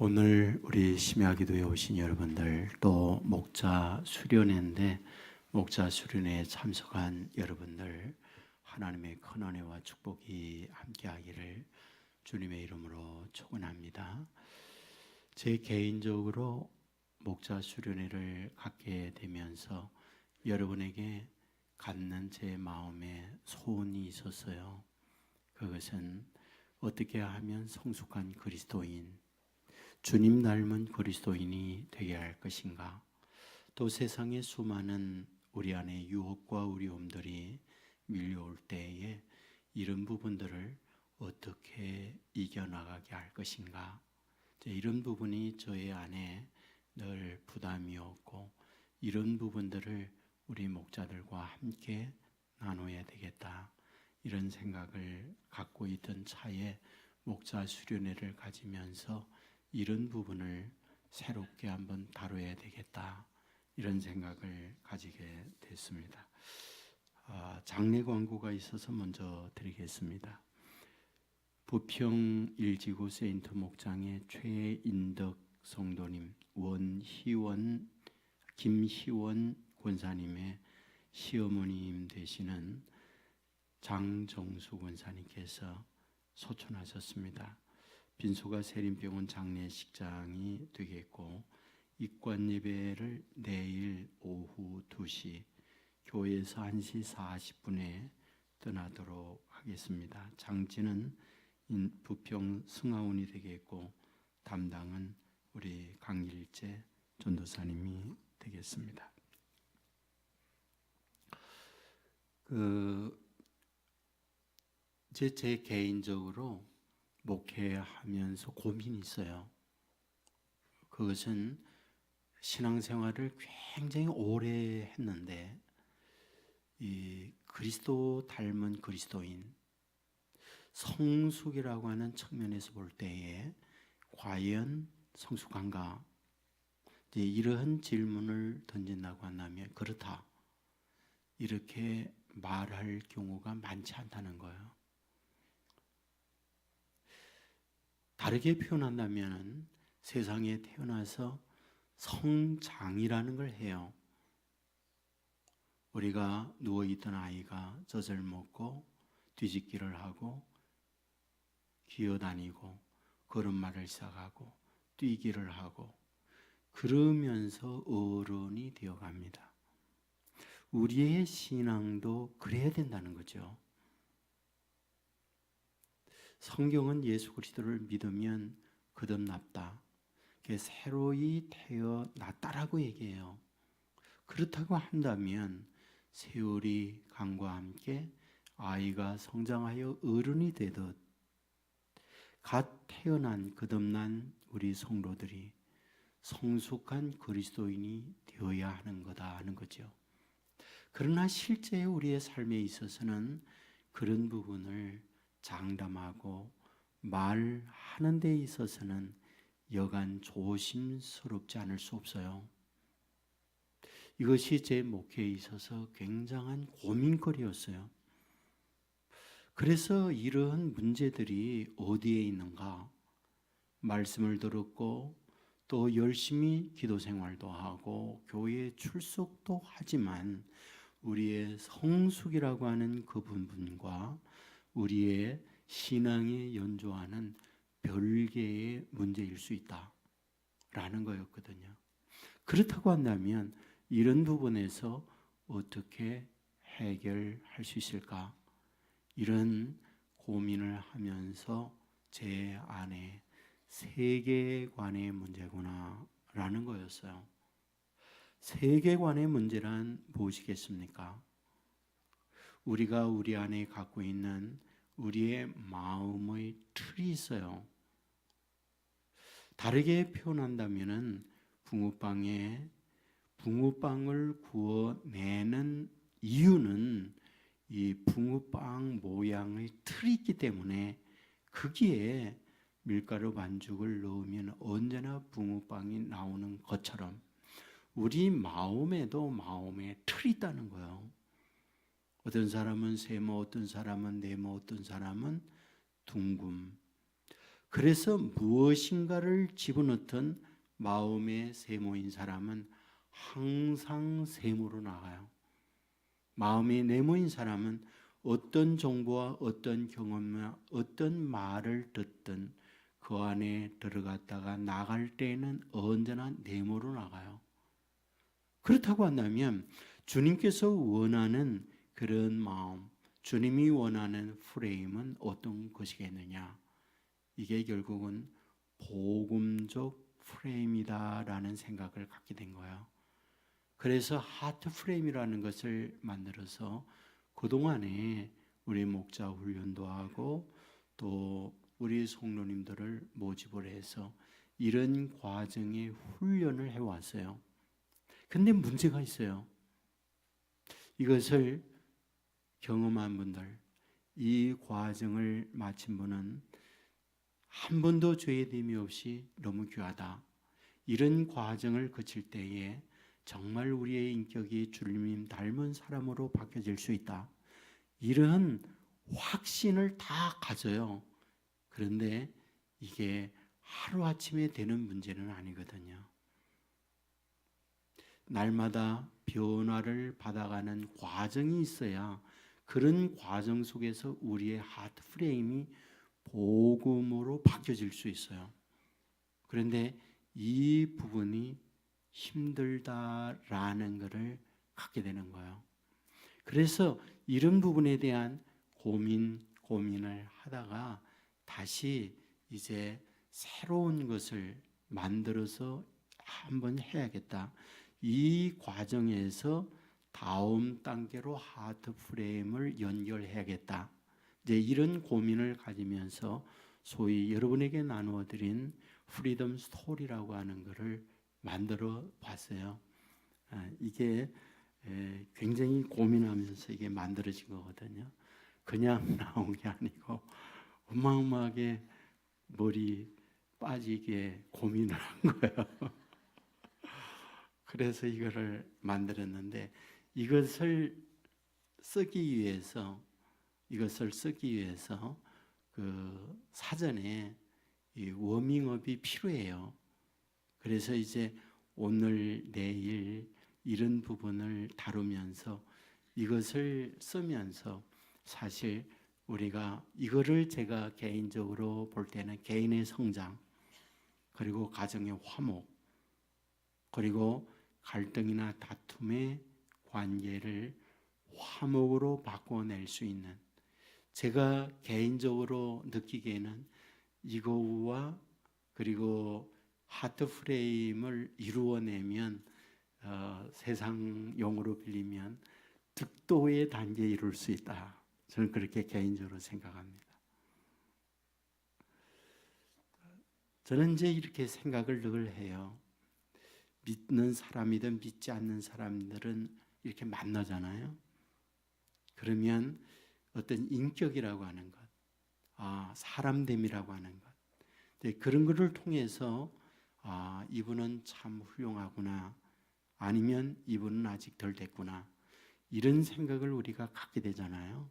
오늘 우리 심야기도에 오신 여러분들, 또 목자 수련회인데 목자 수련회에 참석한 여러분들, 하나님의 큰 은혜와 축복이 함께하기를 주님의 이름으로 축원합니다. 제 개인적으로 목자 수련회를 갖게 되면서 여러분에게 갖는 제 마음에 소원이 있었어요. 그것은 어떻게 하면 성숙한 그리스도인, 주님 닮은 그리스도인이 되게 할 것인가? 또 세상의 수많은 우리 안에 유혹과 어려움들이 밀려올 때에 이런 부분들을 어떻게 이겨나가게 할 것인가? 이런 부분이 저의 안에 늘 부담이었고, 이런 부분들을 우리 목자들과 함께 나눠야 되겠다, 이런 생각을 갖고 있던 차에 목자 수련회를 가지면서 이런 부분을 새롭게 한번 다뤄야 되겠다, 이런 생각을 가지게 됐습니다. 장례 광고가 있어서 먼저 드리겠습니다. 부평 1지구 세인트 목장의 최인덕 성도님, 김희원 권사님의 시어머님 되시는 장정수 권사님께서 소천하셨습니다. 빈소가 세림병원 장례식장이 되겠고, 입관 예배를 내일 오후 2시, 교회에서 1시 40분에 떠나도록 하겠습니다. 장지는 부평 승하원이 되겠고, 담당은 우리 강일재 전도사님이 되겠습니다. 제 개인적으로 목회하면서 고민이 있어요. 그것은 신앙생활을 굉장히 오래 했는데, 이 그리스도 닮은 그리스도인, 성숙이라고 하는 측면에서 볼 때에 과연 성숙한가? 이러한 질문을 던진다고 한다면 그렇다, 이렇게 말할 경우가 많지 않다는 거예요. 다르게 표현한다면 세상에 태어나서 성장이라는 걸 해요. 우리가 누워있던 아이가 젖을 먹고 뒤집기를 하고 기어다니고 걸음마를 시작하고 뛰기를 하고 그러면서 어른이 되어갑니다. 우리의 신앙도 그래야 된다는 거죠. 성경은 예수 그리스도를 믿으면 거듭났다, 새로이 태어났다라고 얘기해요. 그렇다고 한다면 세월이 감과 함께 아이가 성장하여 어른이 되듯 갓 태어난 거듭난 우리 성도들이 성숙한 그리스도인이 되어야 하는 거다 하는 거죠. 그러나 실제 우리의 삶에 있어서는 그런 부분을 장담하고 말하는 데 있어서는 여간 조심스럽지 않을 수 없어요. 이것이 제 목회에 있어서 굉장한 고민거리였어요. 그래서 이러한 문제들이 어디에 있는가? 말씀을 들었고 또 열심히 기도 생활도 하고 교회에 출석도 하지만 우리의 성숙이라고 하는 그 부분과 우리의 신앙에 연조하는 별개의 문제일 수 있다라는 거였거든요. 그렇다고 한다면 이런 부분에서 어떻게 해결할 수 있을까? 이런 고민을 하면서 제 안에 세계관의 문제구나 라는 거였어요. 세계관의 문제란 무엇이겠습니까? 우리가 우리 안에 갖고 있는 우리의 마음의 틀이 있어요. 다르게 표현한다면 붕어빵을 구워내는 이유는 이 붕어빵 모양의 틀이 있기 때문에 거기에 밀가루 반죽을 넣으면 언제나 붕어빵이 나오는 것처럼 우리 마음에도 마음에 틀이 있다는 거예요. 어떤 사람은 세모, 어떤 사람은 네모, 어떤 사람은 둥금. 그래서 무엇인가를 집어넣던 마음의 세모인 사람은 항상 세모로 나가요. 마음이 네모인 사람은 어떤 정보와 어떤 경험과 어떤 말을 듣든 그 안에 들어갔다가 나갈 때에는 언제나 네모로 나가요. 그렇다고 한다면 주님께서 원하는 그런 마음, 주님이 원하는 프레임은 어떤 것이겠느냐? 이게 결국은 복음적 프레임이다라는 생각을 갖게 된 거예요. 그래서 하트 프레임이라는 것을 만들어서 그동안에 우리 목자 훈련도 하고 또 우리 성도님들을 모집을 해서 이런 과정의 훈련을 해왔어요. 근데 문제가 있어요. 이것을 경험한 분들, 이 과정을 마친 분은 한 번도 죄됨이 없이 너무 귀하다. 이런 과정을 거칠 때에 정말 우리의 인격이 주님 닮은 사람으로 바뀌어질 수 있다. 이런 확신을 다 가져요. 그런데 이게 하루아침에 되는 문제는 아니거든요. 날마다 변화를 받아가는 과정이 있어야 그런 과정 속에서 우리의 하트 프레임이 복음으로 바뀌어질 수 있어요. 그런데 이 부분이 힘들다라는 것을 갖게 되는 거예요. 그래서 이런 부분에 대한 고민을 하다가 다시 이제 새로운 것을 만들어서 한번 해야겠다. 이 과정에서 다음 단계로 하트 프레임을 연결해야겠다. 이제 이런 고민을 가지면서 소위 여러분에게 나누어 드린 프리덤 스토리라고 하는 것을 만들어 봤어요. 이게 굉장히 고민하면서 이게 만들어진 거거든요. 그냥 나온 게 아니고 어마어마하게 머리 빠지게 고민을 한 거예요. 그래서 이거를 만들었는데 이것을 쓰기 위해서 그 사전에 이 워밍업이 필요해요. 그래서 이제 오늘 내일 이런 부분을 다루면서 이것을 쓰면서 사실 우리가 이거를 제가 개인적으로 볼 때는 개인의 성장 그리고 가정의 화목 그리고 갈등이나 다툼의 관계를 화목으로 바꿔낼 수 있는 제가 개인적으로 느끼기에는 이거와 그리고 하트 프레임을 이루어내면 세상 용어로 빌리면 득도의 단계에 이룰 수 있다. 저는 그렇게 개인적으로 생각합니다. 저는 이제 이렇게 생각을 늘 해요. 믿는 사람이든 믿지 않는 사람들은 이렇게 만나잖아요. 그러면 어떤 인격이라고 하는 것, 사람됨이라고 하는 것, 그런 것을 통해서 이분은 참 훌륭하구나, 아니면 이분은 아직 덜 됐구나, 이런 생각을 우리가 갖게 되잖아요.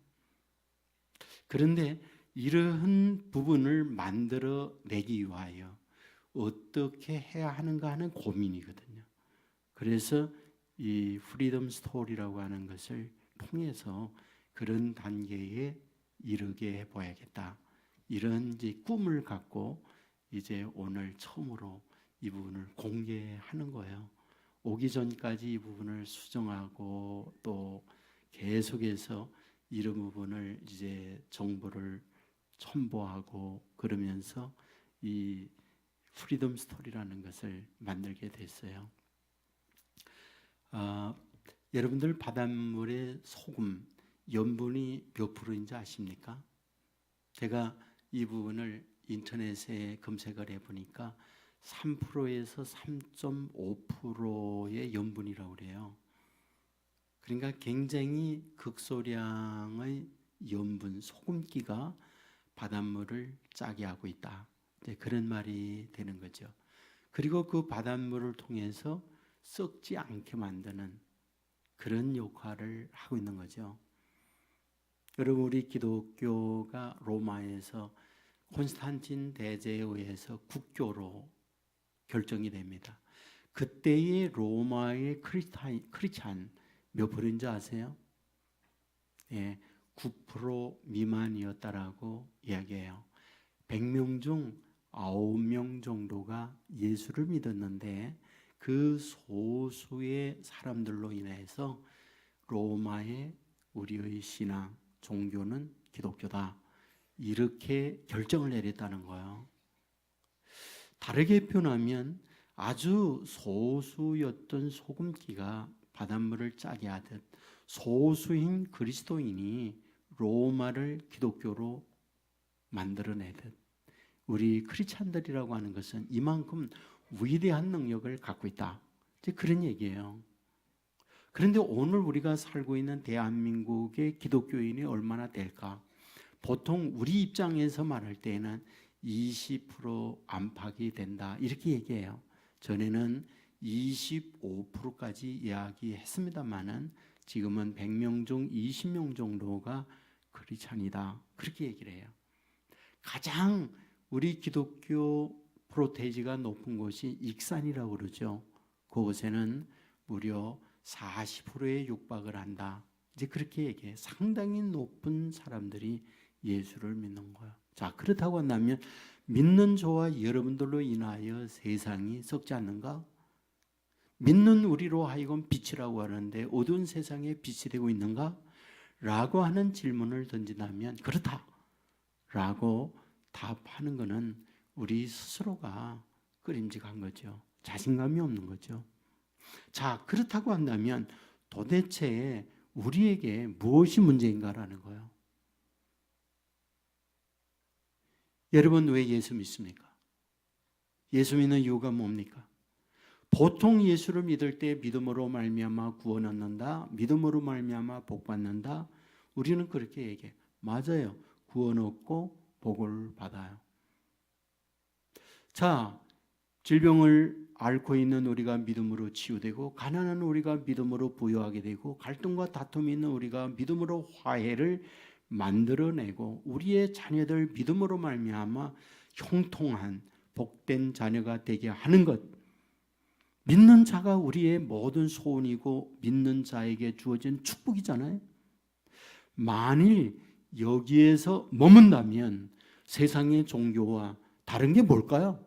그런데 이러한 부분을 만들어내기 위하여 어떻게 해야 하는가 하는 고민이거든요. 그래서 이 프리덤 스토리라고 하는 것을 통해서 그런 단계에 이르게 해봐야겠다. 이런 이제 꿈을 갖고 이제 오늘 처음으로 이 부분을 공개하는 거예요. 오기 전까지 이 부분을 수정하고 또 계속해서 이런 부분을 이제 정보를 첨부하고 그러면서 이 프리덤 스토리라는 것을 만들게 됐어요. 여러분들 바닷물의 소금, 염분이 몇 프로인지 아십니까? 제가 이 부분을 인터넷에 검색을 해보니까 3%에서 3.5%의 염분이라고 그래요. 그러니까 굉장히 극소량의 염분, 소금기가 바닷물을 짜게 하고 있다. 그런 말이 되는 거죠. 그리고 그 바닷물을 통해서 썩지 않게 만드는 그런 역할을 하고 있는 거죠. 여러분, 우리 기독교가 로마에서 콘스탄틴 대제에 의해서 국교로 결정이 됩니다. 그때의 로마의 크리스찬 몇 프로인지 아세요? 예, 9% 미만이었다라고 이야기해요. 100명 중 9명 정도가 예수를 믿었는데 그 소수의 사람들로 인해서 로마의 우리의 신앙, 종교는 기독교다. 이렇게 결정을 내렸다는 거예요. 다르게 표현하면 아주 소수였던 소금기가 바닷물을 짜게 하듯 소수인 그리스도인이 로마를 기독교로 만들어내듯 우리 크리스찬들이라고 하는 것은 이만큼 위대한 능력을 갖고 있다. 이제 그런 얘기예요. 그런데 오늘 우리가 살고 있는 대한민국의 기독교인이 얼마나 될까? 보통 우리 입장에서 말할 때에는 20% 안팎이 된다 이렇게 얘기해요. 전에는 25%까지 이야기했습니다만은 지금은 100명 중 20명 정도가 크리스찬이다 그렇게 얘기를 해요. 가장 우리 기독교 프로테이지가 높은 곳이 익산이라고 그러죠. 그곳에는 무려 40%에 육박을 한다. 이제 그렇게 얘기해. 상당히 높은 사람들이 예수를 믿는 거예요. 자, 그렇다고 한다면 믿는 저와 여러분들로 인하여 세상이 썩지 않는가? 믿는 우리로 하여금 빛이라고 하는데 어두운 세상에 빛이 되고 있는가? 라고 하는 질문을 던진다면 그렇다 라고 답하는 것은 우리 스스로가 끄림직한 거죠. 자신감이 없는 거죠. 자, 그렇다고 한다면 도대체 우리에게 무엇이 문제인가라는 거예요. 여러분 왜 예수 믿습니까? 예수 믿는 이유가 뭡니까? 보통 예수를 믿을 때 믿음으로 말미암아 구원 얻는다. 믿음으로 말미암아 복 받는다. 우리는 그렇게 얘기해. 맞아요. 구원 얻고 복을 받아요. 자, 질병을 앓고 있는 우리가 믿음으로 치유되고 가난한 우리가 믿음으로 부유하게 되고 갈등과 다툼이 있는 우리가 믿음으로 화해를 만들어내고 우리의 자녀들 믿음으로 말미암아 형통한 복된 자녀가 되게 하는 것. 믿는 자가 우리의 모든 소원이고 믿는 자에게 주어진 축복이잖아요. 만일 여기에서 머문다면 세상의 종교와 다른 게 뭘까요?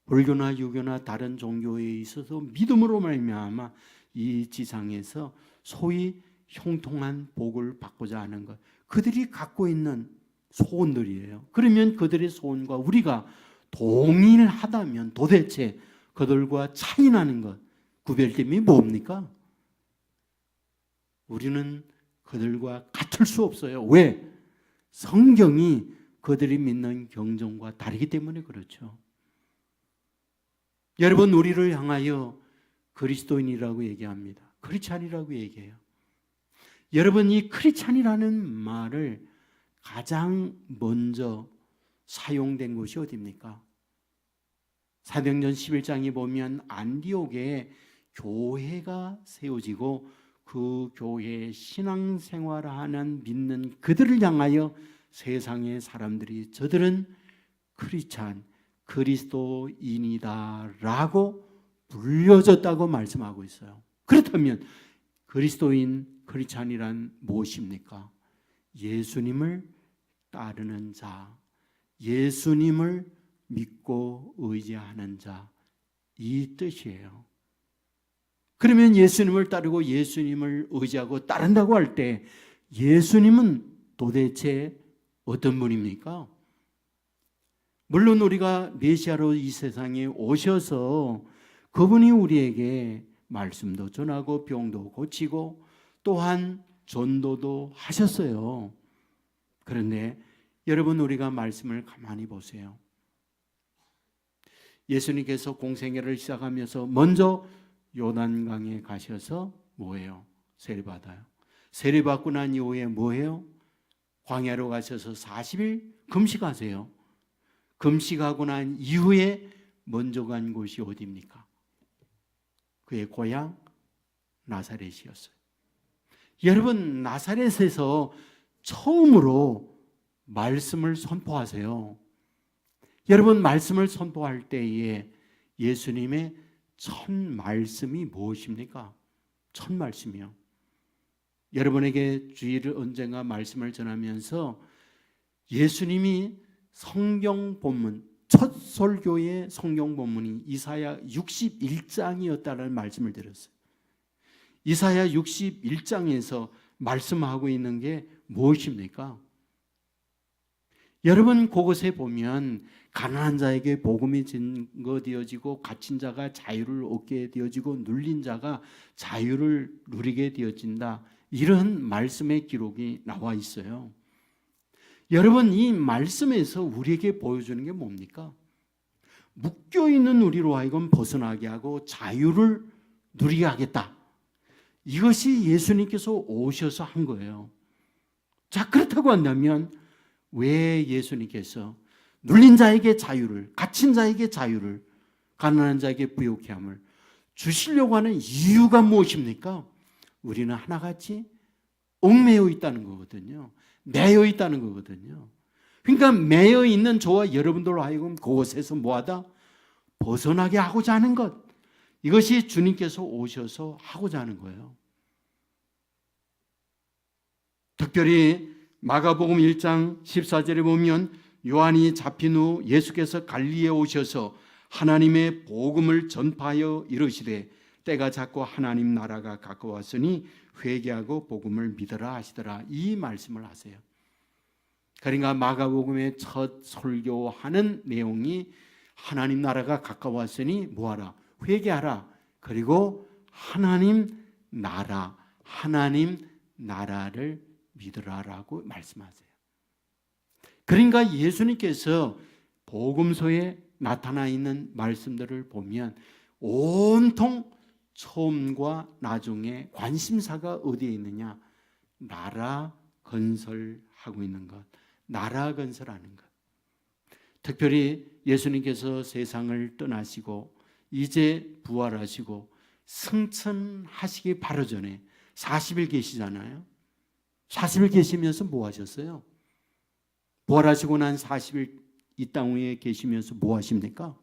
불교나 유교나 다른 종교에 있어서 믿음으로 말미암아 이 지상에서 소위 형통한 복을 받고자 하는 것, 그들이 갖고 있는 소원들이에요. 그러면 그들의 소원과 우리가 동일하다면 도대체 그들과 차이나는 것, 구별점이 뭡니까? 우리는 그들과 같을 수 없어요. 왜? 성경이 그들이 믿는 경전과 다르기 때문에 그렇죠. 여러분, 우리를 향하여 그리스도인이라고 얘기합니다. 크리스찬이라고 얘기해요. 여러분, 이 크리스찬이라는 말을 가장 먼저 사용된 곳이 어디입니까? 사도행전 11장에 보면 안디옥에 교회가 세워지고 그 교회에 신앙생활을 하는 믿는 그들을 향하여 세상의 사람들이 저들은 크리스찬, 그리스도인이다 라고 불려졌다고 말씀하고 있어요. 그렇다면 그리스도인, 크리스찬이란 무엇입니까? 예수님을 따르는 자, 예수님을 믿고 의지하는 자, 이 뜻이에요. 그러면 예수님을 따르고 예수님을 의지하고 따른다고 할 때 예수님은 도대체 어떤 분입니까? 물론 우리가 메시아로 이 세상에 오셔서 그분이 우리에게 말씀도 전하고 병도 고치고 또한 전도도 하셨어요. 그런데 여러분, 우리가 말씀을 가만히 보세요. 예수님께서 공생애를 시작하면서 먼저 요단강에 가셔서 뭐예요? 세례받아요. 세례받고 난 이후에 뭐예요? 광야로 가셔서 40일 금식하세요. 금식하고 난 이후에 먼저 간 곳이 어디입니까? 그의 고향 나사렛이었어요. 여러분, 나사렛에서 처음으로 말씀을 선포하세요. 여러분, 말씀을 선포할 때에 예수님의 첫 말씀이 무엇입니까? 첫 말씀이요. 여러분에게 주일을 언젠가 말씀을 전하면서 예수님이 성경 본문, 첫 설교의 성경 본문이 이사야 61장이었다는 말씀을 드렸어요. 이사야 61장에서 말씀하고 있는 게 무엇입니까? 여러분, 그곳에 보면 가난한 자에게 복음이 증거되어지고 갇힌 자가 자유를 얻게 되어지고 눌린 자가 자유를 누리게 되어진다, 이런 말씀의 기록이 나와 있어요. 여러분, 이 말씀에서 우리에게 보여주는 게 뭡니까? 묶여있는 우리로 하여금 벗어나게 하고 자유를 누리게 하겠다, 이것이 예수님께서 오셔서 한 거예요. 자, 그렇다고 한다면 왜 예수님께서 눌린 자에게 자유를, 갇힌 자에게 자유를, 가난한 자에게 부요케 함을 주시려고 하는 이유가 무엇입니까? 우리는 하나같이 얽매여 있다는 거거든요. 매여 있다는 거거든요. 그러니까 매여 있는 저와 여러분들로 하여금 그곳에서 뭐하다? 벗어나게 하고자 하는 것, 이것이 주님께서 오셔서 하고자 하는 거예요. 특별히 마가복음 1장 14절에 보면 요한이 잡힌 후 예수께서 갈릴리에 오셔서 하나님의 복음을 전파하여 이르시되 때가 찼고 하나님 나라가 가까웠으니 회개하고 복음을 믿으라 하시더라, 이 말씀을 하세요. 그러니까 마가복음의 첫 설교하는 내용이 하나님 나라가 가까웠으니 뭐하라? 회개하라. 그리고 하나님 나라, 하나님 나라를 믿으라라고 말씀하세요. 그러니까 예수님께서 복음서에 나타나 있는 말씀들을 보면 온통 처음과 나중에 관심사가 어디에 있느냐? 나라 건설하고 있는 것, 나라 건설하는 것. 특별히 예수님께서 세상을 떠나시고 이제 부활하시고 승천하시기 바로 전에 40일 계시잖아요. 40일 계시면서 뭐 하셨어요? 부활하시고 난 40일 이 땅 위에 계시면서 뭐 하십니까?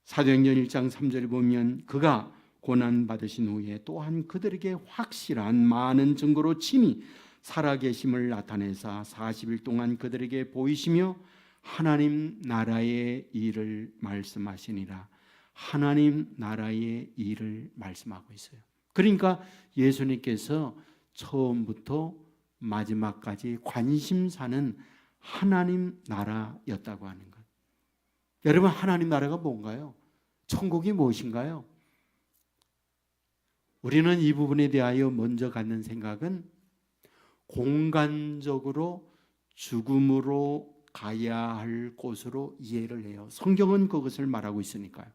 사도행전 1장 3절에 보면 그가 고난받으신 후에 또한 그들에게 확실한 많은 증거로 친히 살아계심을 나타내사 40일 동안 그들에게 보이시며 하나님 나라의 일을 말씀하시니라. 하나님 나라의 일을 말씀하고 있어요. 그러니까 예수님께서 처음부터 마지막까지 관심사는 하나님 나라였다고 하는 것. 여러분, 하나님 나라가 뭔가요? 천국이 무엇인가요? 우리는 이 부분에 대하여 먼저 갖는 생각은 공간적으로 죽음으로 가야 할 곳으로 이해를 해요. 성경은 그것을 말하고 있으니까요.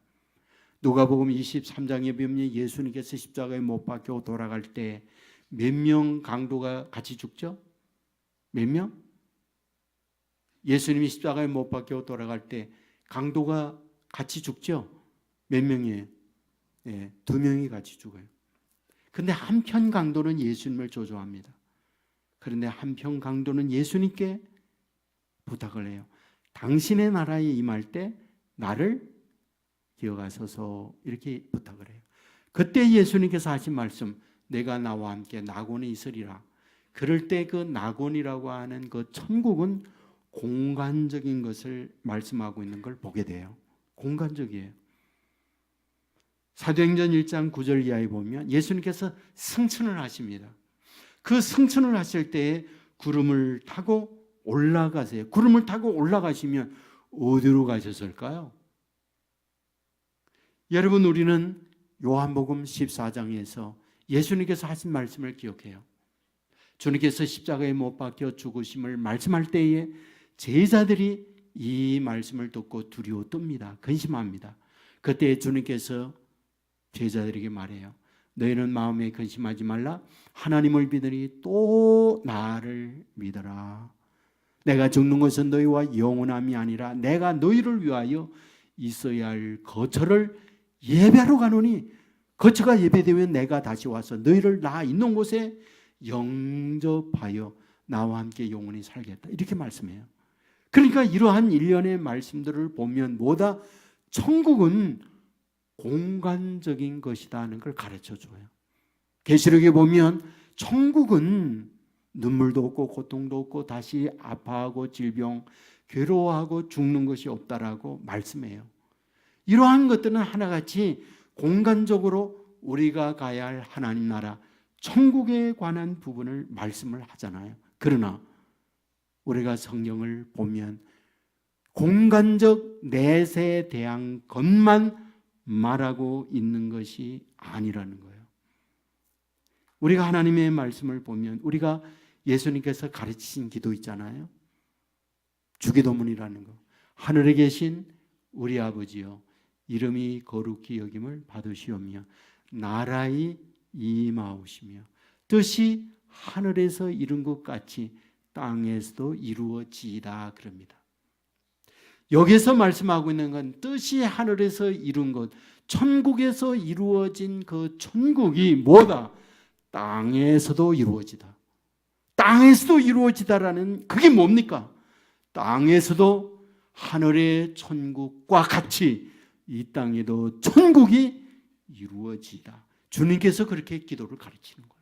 누가복음 23장에 보면 예수님께서 십자가에 못 박혀 돌아갈 때 몇 명 강도가 같이 죽죠? 몇 명? 예수님이 십자가에 못 박혀 돌아갈 때 강도가 같이 죽죠? 몇 명이에요? 네, 2명이 같이 죽어요. 근데 한편 강도는 예수님을 조종합니다. 그런데 한편 강도는 예수님께 부탁을 해요. 당신의 나라에 임할 때 나를 기억하소서, 이렇게 부탁을 해요. 그때 예수님께서 하신 말씀, 내가 나와 함께 낙원에 있으리라. 그럴 때 그 낙원이라고 하는 그 천국은 공간적인 것을 말씀하고 있는 걸 보게 돼요. 공간적이에요. 사도행전 1장 9절 이하에 보면 예수님께서 승천을 하십니다. 그 승천을 하실 때에 구름을 타고 올라가세요. 구름을 타고 올라가시면 어디로 가셨을까요? 여러분, 우리는 요한복음 14장에서 예수님께서 하신 말씀을 기억해요. 주님께서 십자가에 못 박혀 죽으심을 말씀할 때에 제자들이 이 말씀을 듣고 두려워 떱니다. 근심합니다. 그때 주님께서 제자들에게 말해요. 너희는 마음에 근심하지 말라. 하나님을 믿으니 또 나를 믿어라. 내가 죽는 것은 너희와 영원함이 아니라 내가 너희를 위하여 있어야 할 거처를 예배하러 가노니 거처가 예배되면 내가 다시 와서 너희를 나 있는 곳에 영접하여 나와 함께 영원히 살겠다. 이렇게 말씀해요. 그러니까 이러한 일련의 말씀들을 보면 뭐다? 천국은 공간적인 것이다 하는 걸 가르쳐 줘요. 계시록에 보면 천국은 눈물도 없고 고통도 없고 다시 아파하고 질병, 괴로워하고 죽는 것이 없다라고 말씀해요. 이러한 것들은 하나같이 공간적으로 우리가 가야 할 하나님 나라, 천국에 관한 부분을 말씀을 하잖아요. 그러나 우리가 성경을 보면 공간적 내세에 대한 것만 말하고 있는 것이 아니라는 거예요. 우리가 하나님의 말씀을 보면 우리가 예수님께서 가르치신 기도 있잖아요. 주기도문이라는 거. 하늘에 계신 우리 아버지여, 이름이 거룩히 여김을 받으시오며 나라의 임하오시며 뜻이 하늘에서 이룬 것 같이 땅에서도 이루어지이다 그럽니다. 여기서 말씀하고 있는 건 뜻이 하늘에서 이룬 것, 천국에서 이루어진 그 천국이 뭐다? 땅에서도 이루어지다. 땅에서도 이루어지다라는 그게 뭡니까? 땅에서도 하늘의 천국과 같이 이 땅에도 천국이 이루어지다. 주님께서 그렇게 기도를 가르치는 거예요.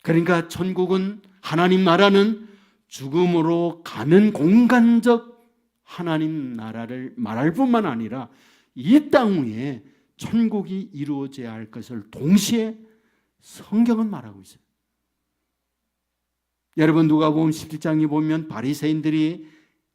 그러니까 천국은, 하나님 나라는 죽음으로 가는 공간적 하나님 나라를 말할 뿐만 아니라 이 땅 위에 천국이 이루어져야 할 것을 동시에 성경은 말하고 있어요. 여러분 누가복음 17장에 보면 바리새인들이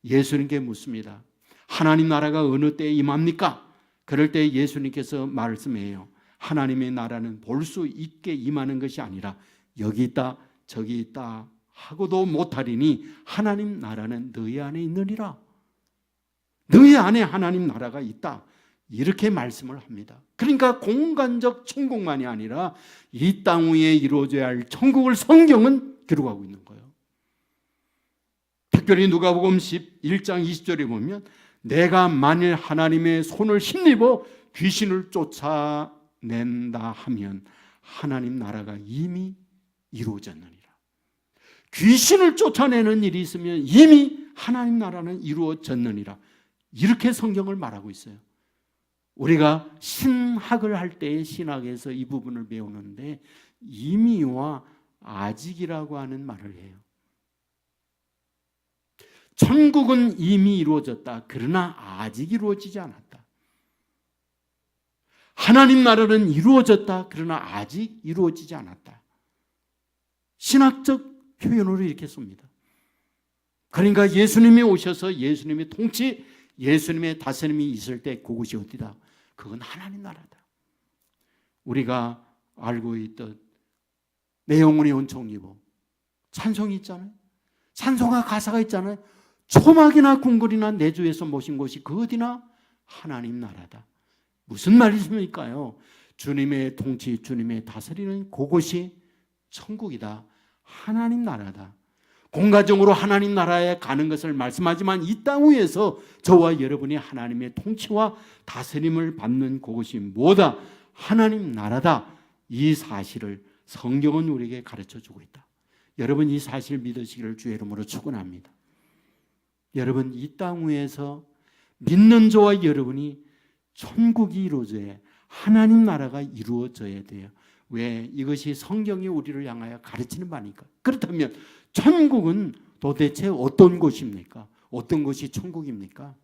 예수님께 묻습니다. 하나님 나라가 어느 때에 임합니까? 그럴 때 예수님께서 말씀해요. 하나님의 나라는 볼 수 있게 임하는 것이 아니라 여기 있다 저기 있다 하고도 못하리니 하나님 나라는 너희 안에 있느니라. 너희 안에 하나님 나라가 있다. 이렇게 말씀을 합니다. 그러니까 공간적 천국만이 아니라 이 땅 위에 이루어져야 할 천국을 성경은 기록하고 있는 거예요. 특별히 누가복음 11장 20절에 보면 내가 만일 하나님의 손을 힘입어 귀신을 쫓아낸다 하면 하나님 나라가 이미 이루어졌느니라. 귀신을 쫓아내는 일이 있으면 이미 하나님 나라는 이루어졌느니라. 이렇게 성경을 말하고 있어요. 우리가 신학을 할 때의 신학에서 이 부분을 배우는데 이미와 아직이라고 하는 말을 해요. 천국은 이미 이루어졌다. 그러나 아직 이루어지지 않았다. 하나님 나라는 이루어졌다. 그러나 아직 이루어지지 않았다. 신학적 표현으로 이렇게 씁니다. 그러니까 예수님이 오셔서 예수님의 통치, 예수님의 다스림이 있을 때 그곳이 어디다? 그건 하나님 나라다. 우리가 알고 있던 내 영혼의 온총리보 찬송이 있잖아요. 찬송가 가사가 있잖아요. 초막이나 궁궐이나 내주에서 모신 곳이 그 어디나 하나님 나라다. 무슨 말이십니까요? 주님의 통치, 주님의 다스리는 그곳이 천국이다. 하나님 나라다. 공간적으로 하나님 나라에 가는 것을 말씀하지만 이 땅 위에서 저와 여러분이 하나님의 통치와 다스림을 받는 그곳이 뭐다? 하나님 나라다. 이 사실을 성경은 우리에게 가르쳐주고 있다. 여러분 이 사실을 믿으시기를 주의 이름으로 축원합니다. 여러분 이 땅 위에서 믿는 저와 여러분이 천국이 이루어져야 해요. 하나님 나라가 이루어져야 돼요. 왜? 이것이 성경이 우리를 향하여 가르치는 바니까. 그렇다면 천국은 도대체 어떤 곳입니까? 어떤 것이 천국입니까?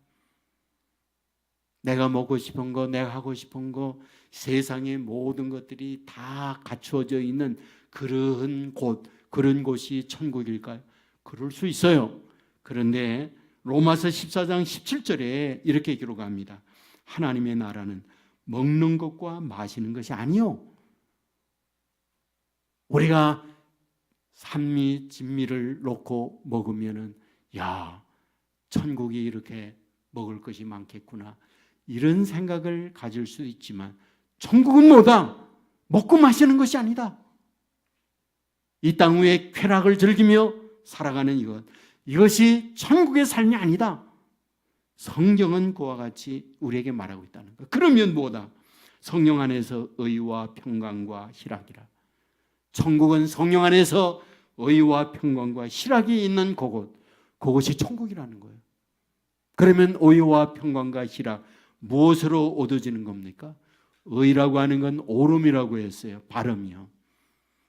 내가 먹고 싶은 거, 내가 하고 싶은 거, 세상의 모든 것들이 다 갖추어져 있는 그런 곳, 그런 곳이 천국일까요? 그럴 수 있어요. 그런데 로마서 14장 17절에 이렇게 기록합니다. 하나님의 나라는 먹는 것과 마시는 것이 아니요. 우리가 산미, 진미를 놓고 먹으면은 야, 천국이 이렇게 먹을 것이 많겠구나. 이런 생각을 가질 수 있지만 천국은 뭐다? 먹고 마시는 것이 아니다. 이 땅 위에 쾌락을 즐기며 살아가는 이것이 천국의 삶이 아니다. 성경은 그와 같이 우리에게 말하고 있다는 것. 그러면 뭐다? 성령 안에서 의와 평강과 희락이라. 천국은 성령 안에서 의와 평강과 희락이 있는 그곳이 천국이라는 거예요. 그러면 의와 평강과 희락 무엇으로 얻어지는 겁니까? 의라고 하는 건 오름이라고 했어요. 발음이요.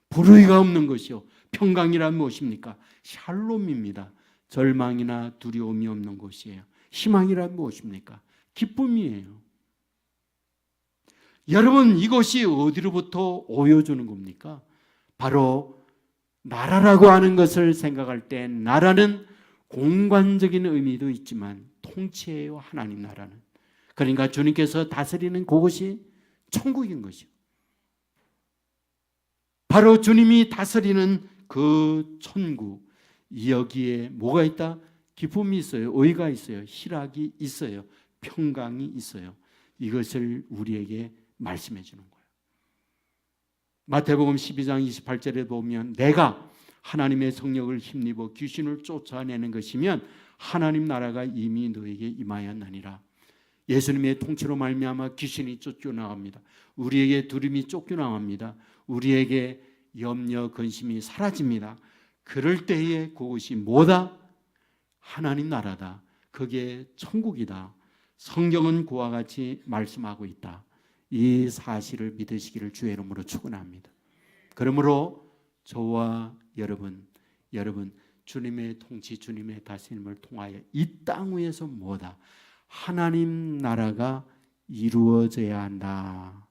불의가 없는 것이요. 평강이란 무엇입니까? 샬롬입니다. 절망이나 두려움이 없는 것이에요. 희망이란 무엇입니까? 기쁨이에요. 여러분, 이것이 어디로부터 오여주는 겁니까? 바로 나라라고 하는 것을 생각할 때 나라는 공간적인 의미도 있지만 통치예요. 하나님 나라는. 그러니까 주님께서 다스리는 그것이 천국인 것이요. 바로 주님이 다스리는 그 천국, 여기에 뭐가 있다? 기쁨이 있어요. 의가 있어요. 희락이 있어요. 평강이 있어요. 이것을 우리에게 말씀해 주는 거예요. 마태복음 12장 28절에 보면 내가 하나님의 성령을 힘입어 귀신을 쫓아내는 것이면 하나님 나라가 이미 너에게 임하였느니라. 예수님의 통치로 말미암아 귀신이 쫓겨나갑니다. 우리에게 두려움이 쫓겨나갑니다. 우리에게 염려, 근심이 사라집니다. 그럴 때에 그것이 뭐다? 하나님 나라다. 그게 천국이다. 성경은 그와 같이 말씀하고 있다. 이 사실을 믿으시기를 주의 이름으로 축원합니다. 그러므로 저와 여러분 주님의 통치, 주님의 다스림을 통하여 이 땅 위에서 뭐다? 하나님 나라가 이루어져야 한다.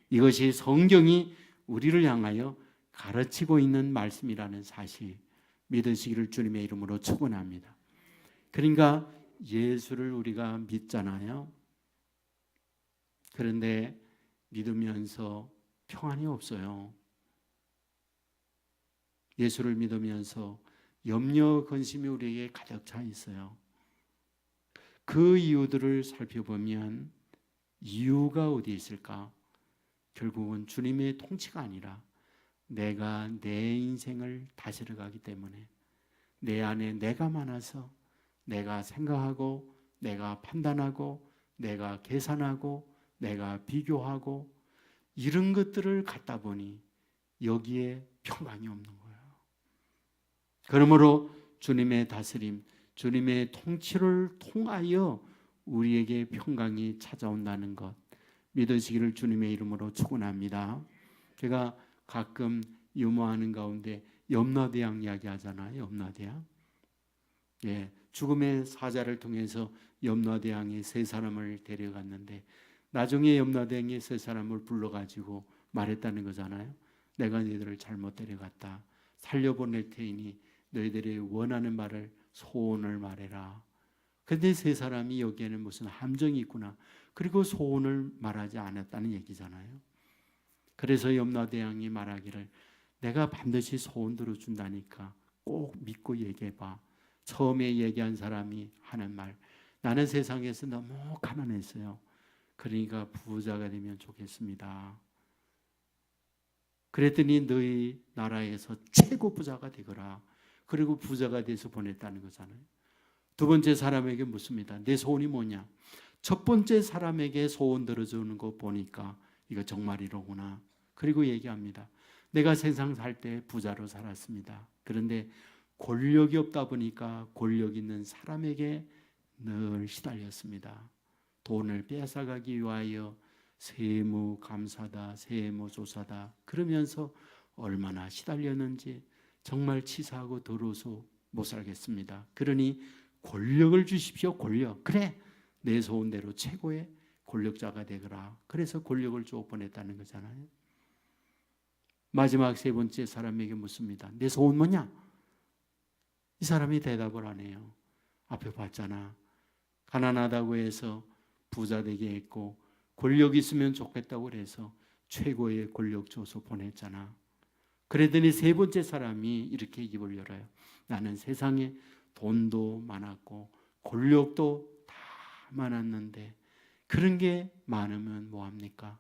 이것이 성경이 우리를 향하여 가르치고 있는 말씀이라는 사실 믿으시기를 주님의 이름으로 축원합니다. 그러니까 예수를 우리가 믿잖아요. 그런데 믿으면서 평안이 없어요. 예수를 믿으면서 염려, 근심이 우리에게 가득 차 있어요. 그 이유들을 살펴보면 이유가 어디 있을까? 결국은 주님의 통치가 아니라 내가 내 인생을 다스려 가기 때문에 내 안에 내가 많아서 내가 생각하고 내가 판단하고 내가 계산하고 내가 비교하고 이런 것들을 갖다 보니 여기에 평강이 없는 거예요. 그러므로 주님의 다스림, 주님의 통치를 통하여 우리에게 평강이 찾아온다는 것 믿으시기를 주님의 이름으로 축원합니다. 제가 가끔 유머하는 가운데 염라대왕 이야기하잖아요. 염라대왕. 예, 죽음의 사자를 통해서 염라대왕이 세 사람을 데려갔는데 나중에 염라대왕이 세 사람을 불러가지고 말했다는 거잖아요. 내가 너희들을 잘못 데려갔다. 살려보낼 테이니 너희들이 원하는 말을 소원을 말해라. 그런데 세 사람이 여기에는 무슨 함정이 있구나. 그리고 소원을 말하지 않았다는 얘기잖아요. 그래서 염라대왕이 말하기를 내가 반드시 소원 들어준다니까 꼭 믿고 얘기해봐. 처음에 얘기한 사람이 하는 말, 나는 세상에서 너무 가난했어요. 그러니까 부자가 되면 좋겠습니다. 그랬더니 너희 나라에서 최고 부자가 되거라. 그리고 부자가 돼서 보냈다는 거잖아요. 두 번째 사람에게 묻습니다. 내 소원이 뭐냐? 첫 번째 사람에게 소원 들어주는 거 보니까 이거 정말이로구나. 그리고 얘기합니다. 내가 세상 살 때 부자로 살았습니다. 그런데 권력이 없다 보니까 권력 있는 사람에게 늘 시달렸습니다. 돈을 뺏어가기 위하여 세무감사다, 세무조사다 그러면서 얼마나 시달렸는지 정말 치사하고 더러워서 못 살겠습니다. 그러니 권력을 주십시오. 권력. 그래, 내 소원대로 최고의 권력자가 되거라. 그래서 권력을 쭉 보냈다는 거잖아요. 마지막 세 번째 사람에게 묻습니다. 내 소원 뭐냐? 이 사람이 대답을 안 해요. 앞에 봤잖아. 가난하다고 해서 부자 되게 했고 권력 있으면 좋겠다고 해서 최고의 권력 줘서 보냈잖아. 그랬더니 세 번째 사람이 이렇게 입을 열어요. 나는 세상에 돈도 많았고 권력도 다 많았는데 그런 게 많으면 뭐합니까?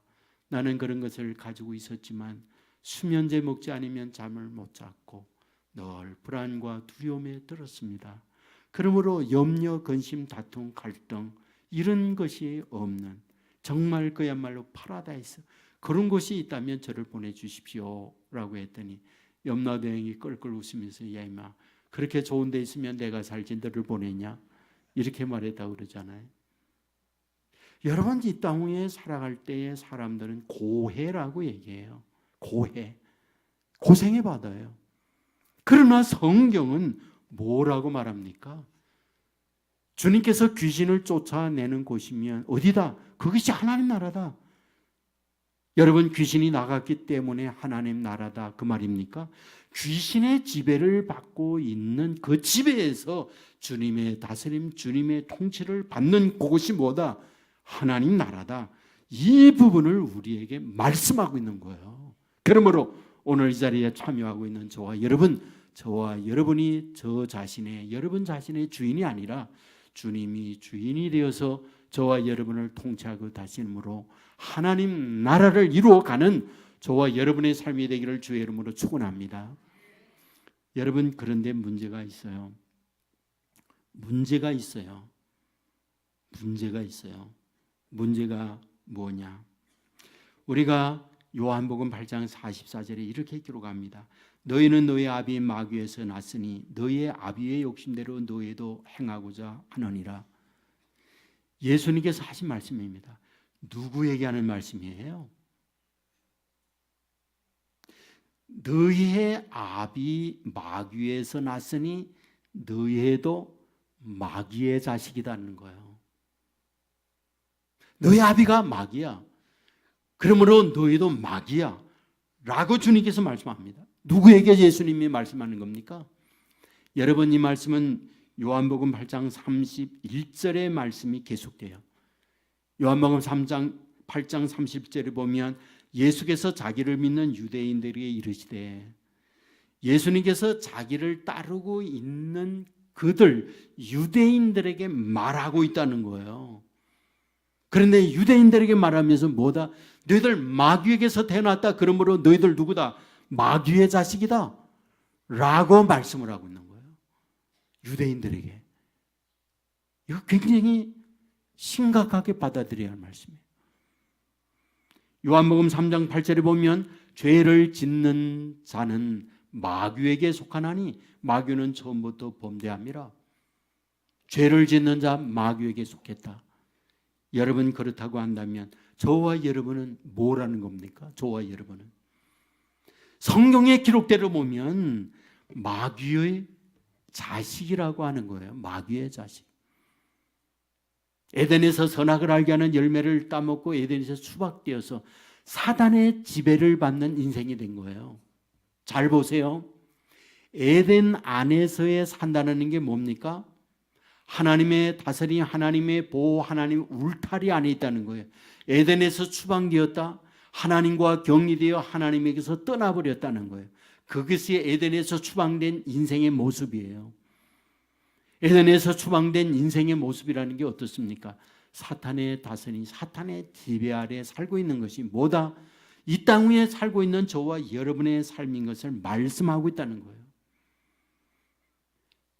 나는 그런 것을 가지고 있었지만 수면제 먹지 않으면 잠을 못 잤고 늘 불안과 두려움에 들었습니다. 그러므로 염려, 근심, 다툼, 갈등 이런 것이 없는 정말 그야말로 파라다이스 그런 곳이 있다면 저를 보내주십시오 라고 했더니 염라대왕이 껄껄 웃으면서 야 임마 그렇게 좋은 데 있으면 내가 살지 너를 보냈냐 이렇게 말했다고 그러잖아요. 여러분 이 땅 위에 살아갈 때에 사람들은 고해라고 얘기해요. 고해. 고생해 받아요. 그러나 성경은 뭐라고 말합니까? 주님께서 귀신을 쫓아내는 곳이면 어디다? 그것이 하나님 나라다. 여러분 귀신이 나갔기 때문에 하나님 나라다 그 말입니까? 귀신의 지배를 받고 있는 그 지배에서 주님의 다스림, 주님의 통치를 받는 그곳이 뭐다? 하나님 나라다. 이 부분을 우리에게 말씀하고 있는 거예요. 그러므로 오늘 이 자리에 참여하고 있는 저와 여러분이 저 자신의 여러분 자신의 주인이 아니라 주님이 주인이 되어서 저와 여러분을 통치하고 다스림으로 하나님 나라를 이루어가는 저와 여러분의 삶이 되기를 주의 이름으로 축원합니다. 여러분 그런데 문제가 있어요. 문제가 뭐냐? 우리가 요한복음 8장 44절에 이렇게 기록합니다. 너희는 너희 아비의 마귀에서 났으니 너희의 아비의 욕심대로 너희도 행하고자 하느니라. 예수님께서 하신 말씀입니다. 누구에게 하는 말씀이에요? 너희의 아비 마귀에서 났으니 너희도 마귀의 자식이라는 거예요. 너희 아비가 마귀야. 그러므로 너희도 마귀야 라고 주님께서 말씀합니다. 누구에게 예수님이 말씀하는 겁니까? 여러분 이 말씀은 요한복음 8장 31절의 말씀이 계속돼요. 요한복음 8장 30절에 보면 예수께서 자기를 믿는 유대인들에게 이르시되 예수님께서 자기를 따르고 있는 그들 유대인들에게 말하고 있다는 거예요. 그런데 유대인들에게 말하면서 뭐다? 너희들 마귀에게서 태어났다. 그러므로 너희들 누구다? 마귀의 자식이다 라고 말씀을 하고 있는 거예요. 유대인들에게. 이거 굉장히 심각하게 받아들여야 할 말씀이에요. 요한복음 3장 8절에 보면 죄를 짓는 자는 마귀에게 속하나니 마귀는 처음부터 범죄함이라. 죄를 짓는 자 마귀에게 속했다. 여러분 그렇다고 한다면 저와 여러분은 뭐라는 겁니까? 저와 여러분은 성경의 기록대로 보면 마귀의 자식이라고 하는 거예요. 마귀의 자식. 에덴에서 선악을 알게 하는 열매를 따먹고 에덴에서 수박되어서 사단의 지배를 받는 인생이 된 거예요. 잘 보세요. 에덴 안에서의 산다는 게 뭡니까? 하나님의 다스림, 하나님의 보호, 하나님 울타리 안에 있다는 거예요. 에덴에서 추방되었다. 하나님과 격리되어 하나님에게서 떠나버렸다는 거예요. 그것이 에덴에서 추방된 인생의 모습이에요. 에덴에서 추방된 인생의 모습이라는 게 어떻습니까? 사탄의 다스림, 사탄의 지배 아래 살고 있는 것이 뭐다? 이 땅 위에 살고 있는 저와 여러분의 삶인 것을 말씀하고 있다는 거예요.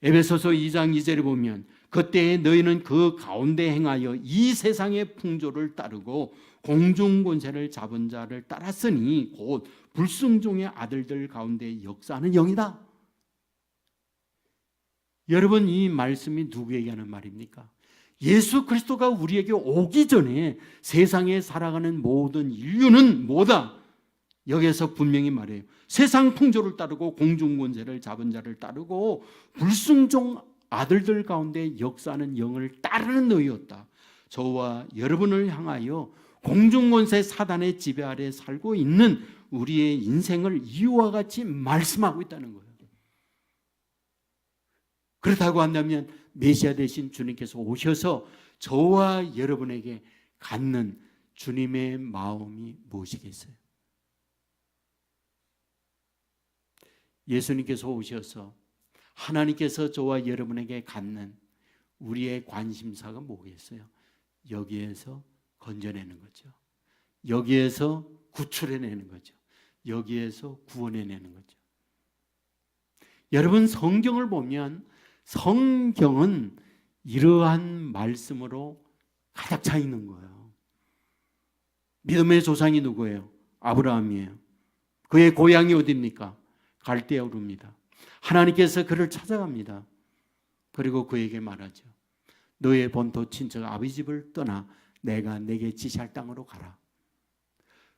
에베소서 2장 2절에 보면 그때에 너희는 그 가운데 행하여 이 세상의 풍조를 따르고 공중권세를 잡은 자를 따랐으니 곧 불순종의 아들들 가운데 역사하는 영이다. 여러분 이 말씀이 누구에게 하는 말입니까? 예수 그리스도가 우리에게 오기 전에 세상에 살아가는 모든 인류는 뭐다? 여기에서 분명히 말해요. 세상 풍조를 따르고 공중권세를 잡은 자를 따르고 불순종 아들들 가운데 역사하는 영을 따르는 너희였다. 저와 여러분을 향하여 공중권세 사단의 지배 아래 살고 있는 우리의 인생을 이와 같이 말씀하고 있다는 거예요. 그렇다고 한다면 메시아 되신 주님께서 오셔서 저와 여러분에게 갖는 주님의 마음이 무엇이겠어요? 예수님께서 오셔서 하나님께서 저와 여러분에게 갖는 우리의 관심사가 뭐겠어요? 여기에서 건져내는 거죠. 여기에서 구출해내는 거죠. 여기에서 구원해내는 거죠. 여러분 성경을 보면 성경은 이러한 말씀으로 가득 차 있는 거예요. 믿음의 조상이 누구예요? 아브라함이에요. 그의 고향이 어디입니까? 갈대아 우릅니다. 하나님께서 그를 찾아갑니다. 그리고 그에게 말하죠. 너의 본토 친척 아비 집을 떠나 내가 내게 지시할 땅으로 가라.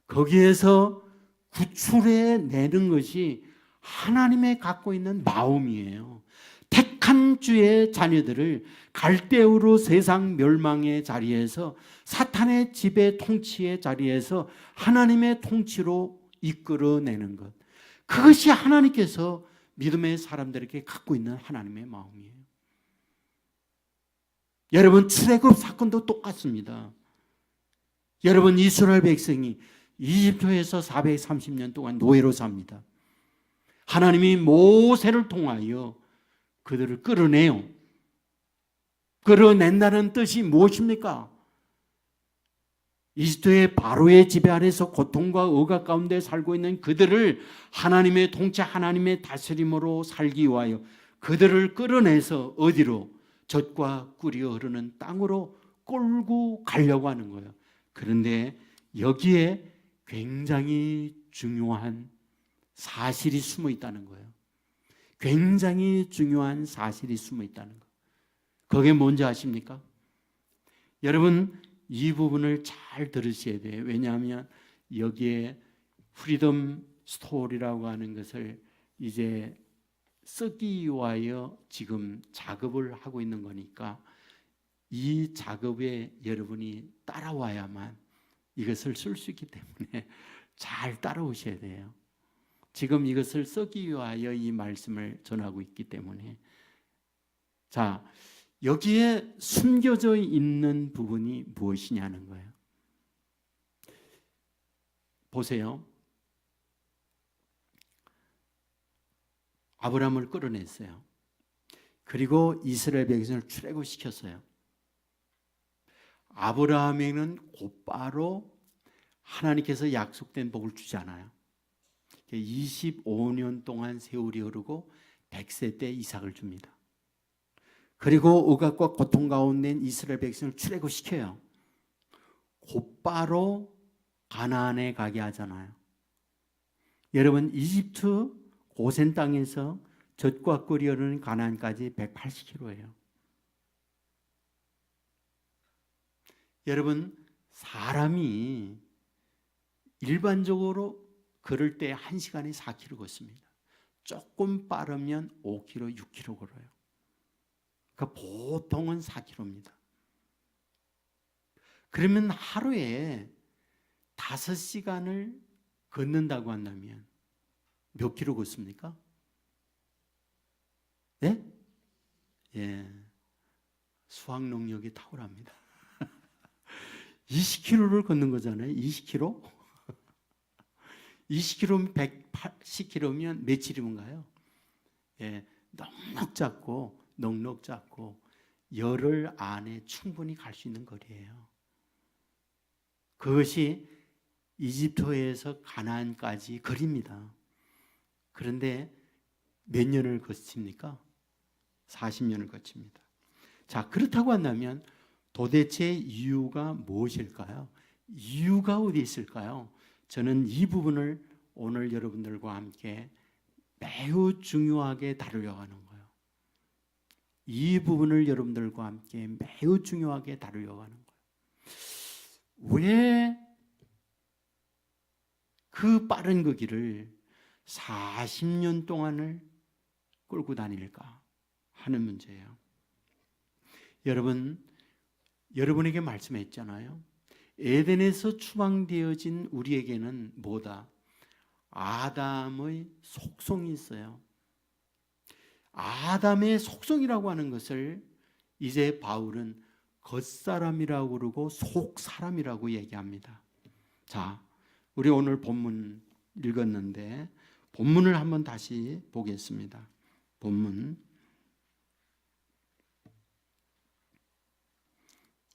거기에서 구출해 내는 것이 하나님의 갖고 있는 마음이에요. 택한 주의 자녀들을 갈대우로 세상 멸망의 자리에서 사탄의 지배 통치의 자리에서 하나님의 통치로 이끌어내는 것. 그것이 하나님께서 믿음의 사람들에게 갖고 있는 하나님의 마음이에요. 여러분, 출애굽 사건도 똑같습니다. 여러분, 이스라엘 백성이 이집트에서 430년 동안 노예로 삽니다. 하나님이 모세를 통하여 그들을 끌어내요. 끌어낸다는 뜻이 무엇입니까? 이집트의 바로의 지배 아래서 고통과 억압 가운데 살고 있는 그들을 하나님의 통치, 하나님의 다스림으로 살기 위하여 그들을 끌어내서 어디로? 젖과 꿀이 흐르는 땅으로 끌고 가려고 하는 거예요. 그런데 여기에 굉장히 중요한 사실이 숨어 있다는 거예요. 굉장히 중요한 사실이 숨어 있다는 거. 그게 뭔지 아십니까? 여러분, 이 부분을 잘 들으셔야 돼요. 왜냐하면 여기에 프리덤 스토리라고 하는 것을 이제 쓰기 위하여 지금 작업을 하고 있는 거니까 이 작업에 여러분이 따라와야만 이것을 쓸 수 있기 때문에 잘 따라오셔야 돼요. 지금 이것을 쓰기 위하여 이 말씀을 전하고 있기 때문에. 자, 여기에 숨겨져 있는 부분이 무엇이냐는 거예요. 보세요. 아브라함을 끌어냈어요. 그리고 이스라엘 백성을 출애굽시켰어요. 아브라함에게는 곧바로 하나님께서 약속된 복을 주지 않아요. 25년 동안 세월이 흐르고 100세 때 이삭을 줍니다. 그리고 억압과 고통 가운데 이스라엘 백성을 출애굽시켜요. 곧바로 가나안에 가게 하잖아요. 여러분, 이집트 고센 땅에서 젖과 꿀이 흐르는 가나안까지 180km예요. 여러분, 사람이 일반적으로 걸을 때 1시간에 4km 걷습니다. 조금 빠르면 5km, 6km 걸어요. 그러니까 보통은 4km입니다. 그러면 하루에 5시간을 걷는다고 한다면 몇 킬로 걷습니까? 예? 예. 수학 능력이 탁월합니다. 20km를 걷는 거잖아요. 20km? 20km면 180km면 며칠이면 가요? 예. 넉넉 잡고 열흘 안에 충분히 갈 수 있는 거리예요. 그것이 이집트에서 가나안까지 거리입니다. 그런데 몇 년을 거칩니까? 40년을 거칩니다. 자, 그렇다고 한다면 도대체 이유가 무엇일까요? 이유가 어디 있을까요? 저는 이 부분을 오늘 여러분들과 함께 매우 중요하게 다루려고 하는 거예요. 이 부분을 여러분들과 함께 매우 중요하게 다루려고 하는 거예요. 왜 그 빠른 그 길을 40년 동안을 끌고 다닐까 하는 문제예요. 여러분, 여러분에게 말씀했잖아요. 에덴에서 추방되어진 우리에게는 뭐다? 아담의 속성이 있어요. 아담의 속성이라고 하는 것을 이제 바울은 겉사람이라고 그러고 속사람이라고 얘기합니다. 자, 우리 오늘 본문 읽었는데 본문을 한번 다시 보겠습니다. 본문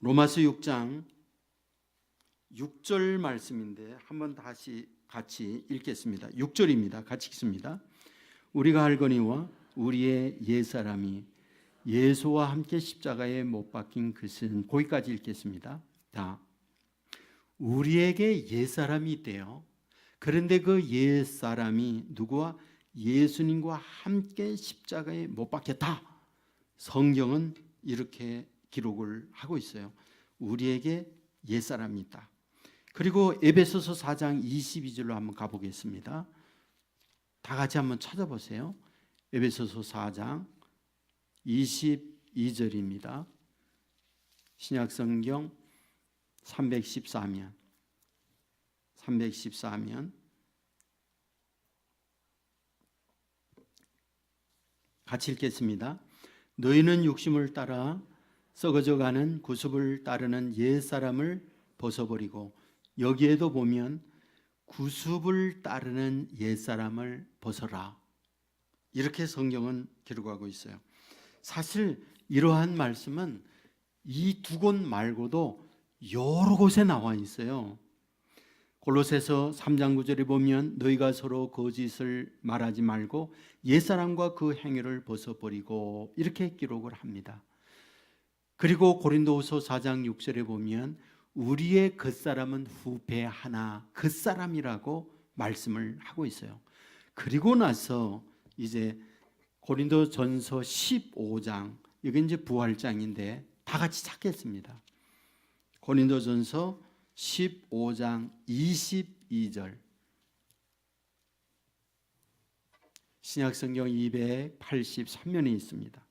로마서 6장 6절 말씀인데 한번 다시 같이 읽겠습니다. 6절입니다. 같이 읽습니다. 우리가 알거니와 우리의 옛사람이 예수와 함께 십자가에 못 박힌 것은, 거기까지 읽겠습니다. 자, 우리에게 옛사람이 있대요. 그런데 그 옛사람이 누구와? 예수님과 함께 십자가에 못 박혔다. 성경은 이렇게 기록을 하고 있어요. 우리에게 옛사람이 있다. 그리고 에베소서 4장 22절로 한번 가보겠습니다. 다 같이 한번 찾아보세요. 에베소서 4장 22절입니다. 신약성경 314면 같이 읽겠습니다. 너희는 육심을 따라 썩어져가는 구습을 따르는 옛사람을 벗어버리고, 여기에도 보면 구습을 따르는 옛사람을 벗어라, 이렇게 성경은 기록하고 있어요. 사실 이러한 말씀은 이 두 곳 말고도 여러 곳에 나와 있어요. 골로새서 3장 9절에 보면 너희가 서로 거짓을 말하지 말고 옛사람과 그 행위를 벗어버리고, 이렇게 기록을 합니다. 그리고 고린도후서 4장 6절에 보면 우리의 겉사람은 후패하나 겉사람이라고 말씀을 하고 있어요. 그리고 나서 이제 고린도전서 15장, 이게 이제 부활장인데 다 같이 찾겠습니다. 고린도전서 15장 22절, 신약성경 283면에 있습니다.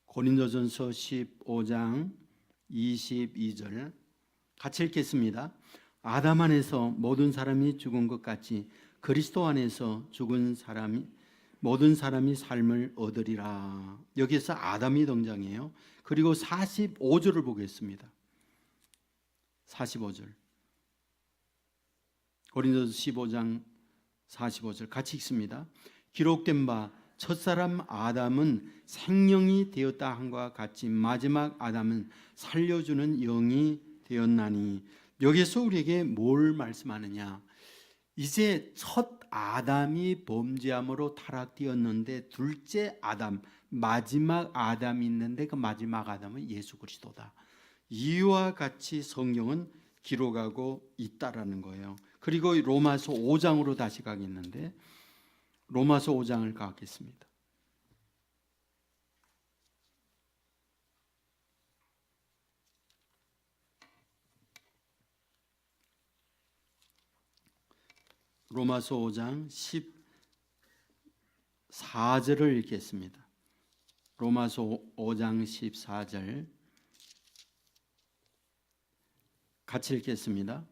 고린도전서 15장 22절 같이 읽겠습니다. 아담 안에서 모든 사람이 죽은 것 같이 그리스도 안에서 죽은 사람이 모든 사람이 삶을 얻으리라. 여기서 아담이 등장해요. 그리고 45절을 보겠습니다. 45절, 고린도서 15장 45절 같이 읽습니다. 기록된 바 첫사람 아담은 생명이 되었다 함과 같이 마지막 아담은 살려주는 영이 되었나니. 여기서 우리에게 뭘 말씀하느냐? 이제 첫 아담이 범죄함으로 타락되었는데 둘째 아담, 마지막 아담이 있는데 그 마지막 아담은 예수 그리스도다. 이와 같이 성경은 기록하고 있다라는 거예요. 그리고 로마서 5장으로 다시 가겠는데, 로마서 5장을 가겠습니다. 로마서 5장 14절을 읽겠습니다. 로마서 5장 14절 같이 읽겠습니다.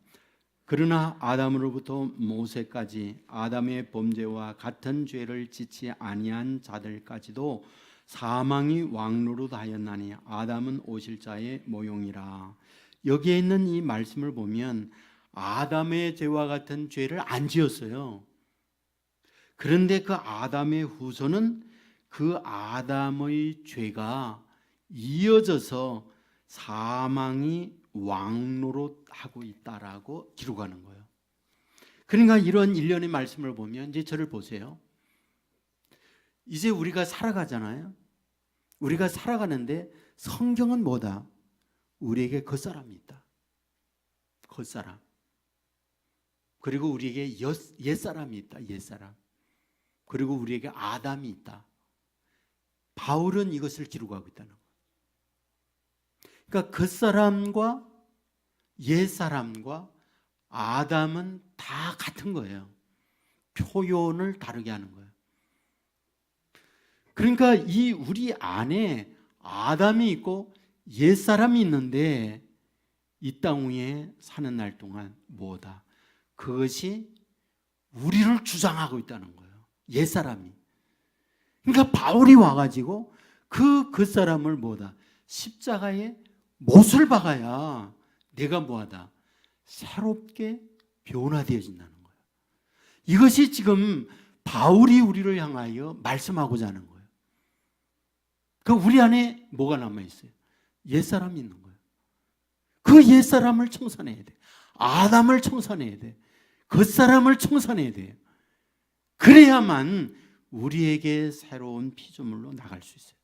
그러나 아담으로부터 모세까지 아담의 범죄와 같은 죄를 짓지 아니한 자들까지도 사망이 왕노릇하였나니 아담은 오실 자의 모형이라. 여기에 있는 이 말씀을 보면 아담의 죄와 같은 죄를 안 지었어요. 그런데 그 아담의 후손은 그 아담의 죄가 이어져서 사망이 왕노릇하고 있다라고 기록하는 거예요. 그러니까 이런 일련의 말씀을 보면 이제 저를 보세요. 이제 우리가 살아가잖아요. 우리가 살아가는데 성경은 뭐다? 우리에게 겉사람이 있다. 겉사람. 그리고 우리에게 옛사람이 있다. 옛사람. 그리고 우리에게 아담이 있다. 바울은 이것을 기록하고 있다는 거예요. 그러니까 겉사람과 옛사람과 아담은 다 같은 거예요. 표현을 다르게 하는 거예요. 그러니까 이 우리 안에 아담이 있고 옛사람이 있는데 이 땅 위에 사는 날 동안 뭐다? 그것이 우리를 주장하고 있다는 거예요. 옛사람이. 그러니까 바울이 와가지고 그 겉사람을 뭐다? 십자가에 못을 박아야 내가 뭐하다? 새롭게 변화되어진다는 거예요. 이것이 지금 바울이 우리를 향하여 말씀하고자 하는 거예요. 그러니까 우리 안에 뭐가 남아있어요? 옛사람이 있는 거예요. 그 옛사람을 청산해야 돼. 아담을 청산해야 돼. 겉사람을 청산해야 돼요. 그래야만 우리에게 새로운 피조물로 나갈 수 있어요.